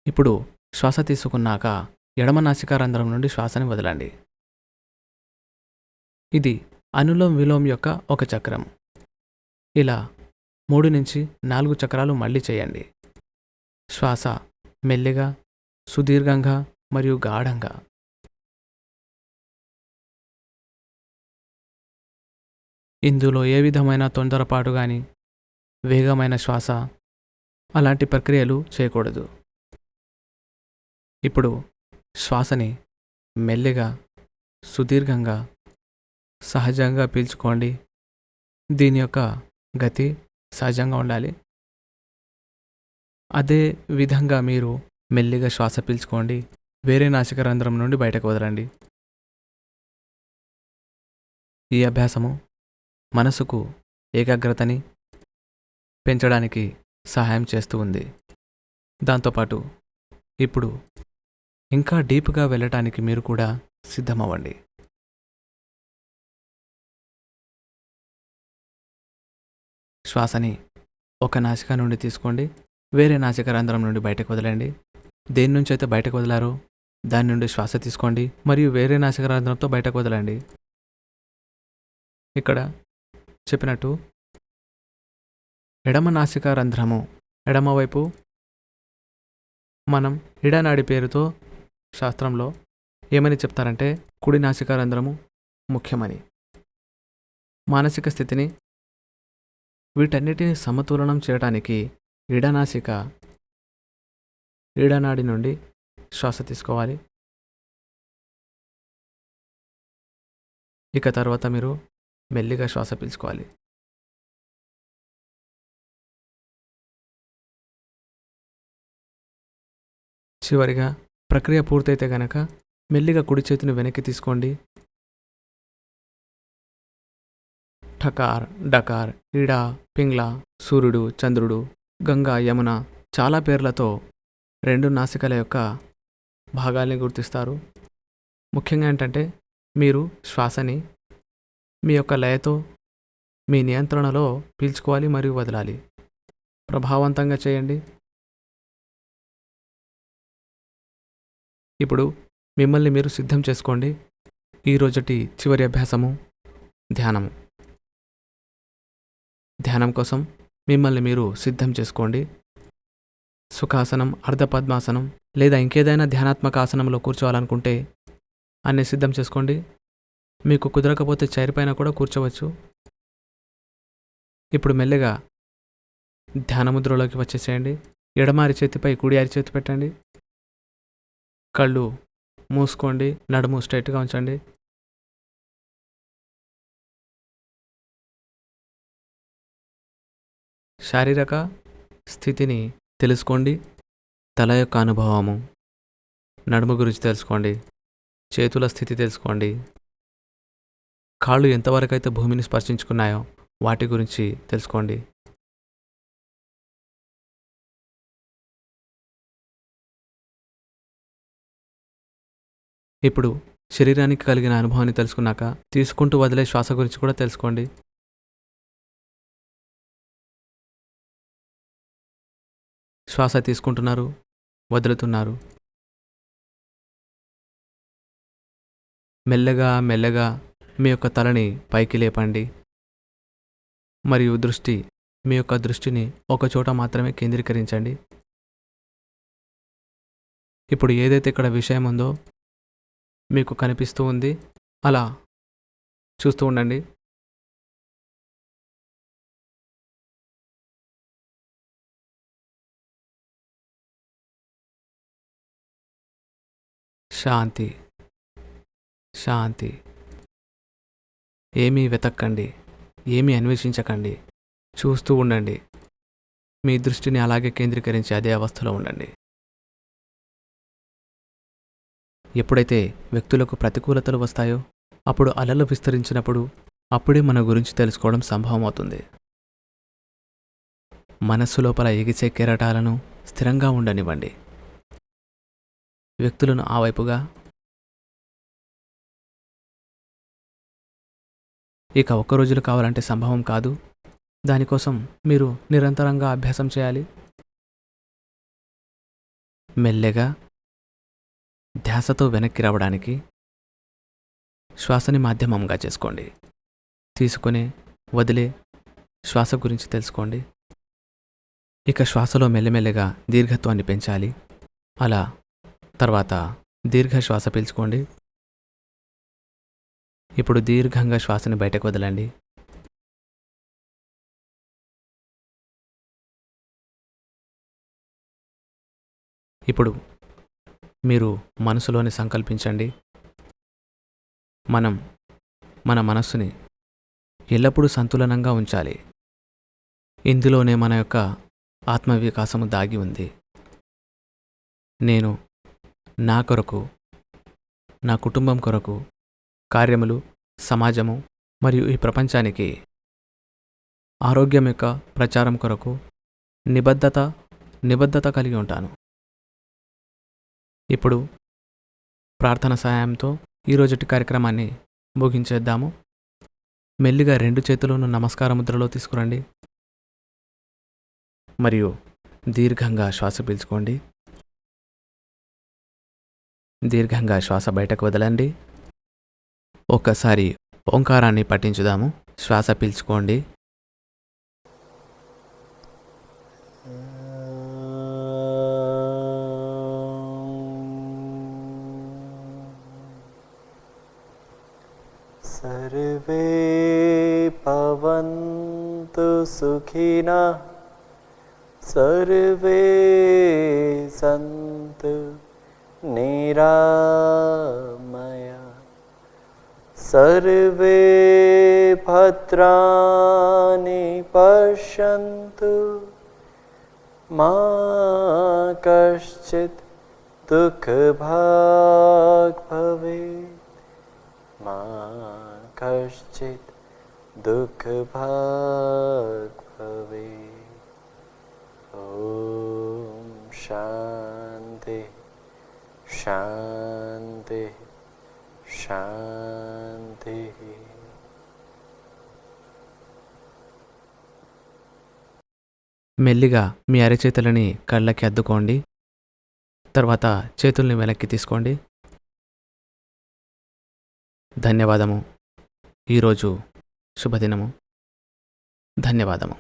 ఇప్పుడు శ్వాస తీసుకున్నాక ఎడమ నాసికారంధ్రం నుండి శ్వాసని వదలండి. ఇది అనులోమ విలోమ యొక్క 1 చక్రం. ఇలా 3 నుంచి 4 చక్రాలు మళ్ళీ చేయండి. శ్వాస మెల్లిగా, సుదీర్ఘంగా మరియు గాఢంగా. ఇందులో ఏ విధమైన తొందరపాటు కానీ, వేగమైన శ్వాస అలాంటి ప్రక్రియలు చేయకూడదు. ఇప్పుడు శ్వాసని మెల్లిగా సుదీర్ఘంగా సహజంగా పీల్చుకోండి. దీని యొక్క గతి సహజంగా ఉండాలి. అదే విధంగా మీరు మెల్లిగా శ్వాస పీల్చుకోండి. వేరే నాసిక రంధ్రం నుండి బయటకు వదలండి. ఈ అభ్యాసము మనసుకు ఏకాగ్రతని పెంచడానికి సహాయం చేస్తూ ఉంది. దాంతోపాటు ఇప్పుడు ఇంకా డీప్గా వెళ్ళటానికి మీరు కూడా సిద్ధమవ్వండి. శ్వాసని ఒక నాసిక నుండి తీసుకోండి, వేరే నాసిక రంధ్రం నుండి బయటకు వదలండి. దేని నుంచి అయితే బయటకు వదిలారో దాని నుండి శ్వాస తీసుకోండి మరియు వేరే నాసిక రంధ్రంతో బయటకు వదలండి. ఇక్కడ చెప్పినట్టు ఎడమ నాసిక రంధ్రము ఎడమవైపు మనం ఇడనాడి పేరుతో శాస్త్రంలో ఏమని చెప్తారంటే కుడి నాసిక రంధ్రము ముఖ్యమని. మానసిక స్థితిని వీటన్నిటిని సమతులనం చేయడానికి ఈడనాడి నుండి శ్వాస తీసుకోవాలి. ఇక తర్వాత మీరు మెల్లిగా శ్వాస పీల్చుకోవాలి. చివరిగా ప్రక్రియ పూర్తయితే గనక మెల్లిగా కుడి చేతిని వెనక్కి తీసుకోండి. ఠకార్, డకార్, ఈడా, పింగ్లా, సూర్యుడు, చంద్రుడు, గంగా, యమున చాలా పేర్లతో 2 నాసికల యొక్క భాగాల్ని గుర్తిస్తారు. ముఖ్యంగా ఏంటంటే మీరు శ్వాసని మీ యొక్క లయతో మీ నియంత్రణలో పీల్చుకోవాలి మరియు వదలాలి. ప్రభావవంతంగా చేయండి. ఇప్పుడు మిమ్మల్ని మీరు సిద్ధం చేసుకోండి. ఈరోజటి చివరి అభ్యాసము ధ్యానము. ధ్యానం కోసం మిమ్మల్ని మీరు సిద్ధం చేసుకోండి. సుఖాసనం, అర్ధపద్మాసనం లేదా ఇంకేదైనా ధ్యానాత్మక ఆసనంలో కూర్చోవాలనుకుంటే అన్నీ సిద్ధం చేసుకోండి. మీకు కుదరకపోతే చైర్ పైన కూడా కూర్చోవచ్చు. ఇప్పుడు మెల్లగా ధ్యానముద్రలోకి వచ్చేసేయండి. ఎడమ అరిచేతిపై కుడి అరిచేతి పెట్టండి. కళ్ళు మూసుకోండి. నడుము స్ట్రైట్గా ఉంచండి. శారీరక స్థితిని తెలుసుకోండి. తల యొక్క అనుభవము, నడుము గురించి తెలుసుకోండి. చేతుల స్థితి తెలుసుకోండి. కాళ్ళు ఎంతవరకు అయితే భూమిని స్పర్శించుకున్నాయో వాటి గురించి తెలుసుకోండి. ఇప్పుడు శరీరానికి కలిగిన అనుభవాన్ని తెలుసుకున్నాక తీసుకుంటూ వదిలే శ్వాస గురించి కూడా తెలుసుకోండి. శ్వాస తీసుకుంటున్నారు, వదులుతున్నారు. మెల్లగా మెల్లగా మీ యొక్క తలని పైకి లేపండి మరియు మీ యొక్క దృష్టిని ఒక చోట మాత్రమే కేంద్రీకరించండి. ఇప్పుడు ఏదైతే ఇక్కడ విషయం ఉందో మీకు కనిపిస్తూ ఉంది అలా చూస్తూ ఉండండి. శాంతి, శాంతి. ఏమీ వెతక్కండి, ఏమీ అన్వేషించకండి. చూస్తూ ఉండండి. మీ దృష్టిని అలాగే కేంద్రీకరించి అదే అవస్థలో ఉండండి. ఎప్పుడైతే వ్యక్తులకు ప్రతికూలతలు వస్తాయో అప్పుడు అలలు విస్తరించినప్పుడు అప్పుడే మన గురించి తెలుసుకోవడం సంభవం అవుతుంది. మనస్సు లోపల ఎగిసే కెరటాలను స్థిరంగా ఉండనివ్వండి. వ్యక్తులను ఆ వైపుగా, ఇక ఒక్క రోజులు కావాలంటే సంభవం కాదు. దానికోసం మీరు నిరంతరంగా అభ్యాసం చేయాలి. మెల్లగా ధ్యాసతో వెనక్కి రావడానికి శ్వాసని మాధ్యమంగా చేసుకోండి. తీసుకునే, వదిలే శ్వాస గురించి తెలుసుకోండి. ఇక శ్వాసలో మెల్లమెల్లగా దీర్ఘత్వాన్ని పెంచాలి. అలా తర్వాత దీర్ఘ శ్వాస పీల్చుకోండి. ఇప్పుడు దీర్ఘంగా శ్వాసని బయటకు వదలండి. ఇప్పుడు మీరు మనసులోని సంకల్పించండి, మనం మన మనస్సుని ఎల్లప్పుడూ సంతులనంగా ఉంచాలి. ఇందులోనే మన యొక్క ఆత్మవికాసము దాగి ఉంది. నేను నా కొరకు, నా కుటుంబం కొరకు, కార్యములు, సమాజము మరియు ఈ ప్రపంచానికి ఆరోగ్యం యొక్క ప్రచారం కొరకు నిబద్ధత కలిగి ఉంటాను. ఇప్పుడు ప్రార్థన సహాయంతో ఈరోజుటి కార్యక్రమాన్ని ముగించేద్దాము. మెల్లిగా 2 చేతులను నమస్కార ముద్రలో తీసుకురండి మరియు దీర్ఘంగా శ్వాస పీల్చుకోండి. దీర్ఘంగా శ్వాస బయటకు వదలండి. ఒక్కసారి ఓంకారాన్ని పఠించుదాము. శ్వాస పీల్చుకోండి. सर्वे भवन्तु सुखिनः सर्वे सन्तु निरामया सर्वे भद्राणि पश्यन्तु मा कश्चित् दुःखभाग् भवेत् मा कश्चित् दुःखभाग् भवेत्। ॐ शान्ति शान्ति शान्तिः। మెల్లిగా మీ అరచేతులని కళ్ళకి అద్దుకోండి. తర్వాత చేతుల్ని వెనక్కి తీసుకోండి. ధన్యవాదము. ఈరోజు శుభదినము. ధన్యవాదము.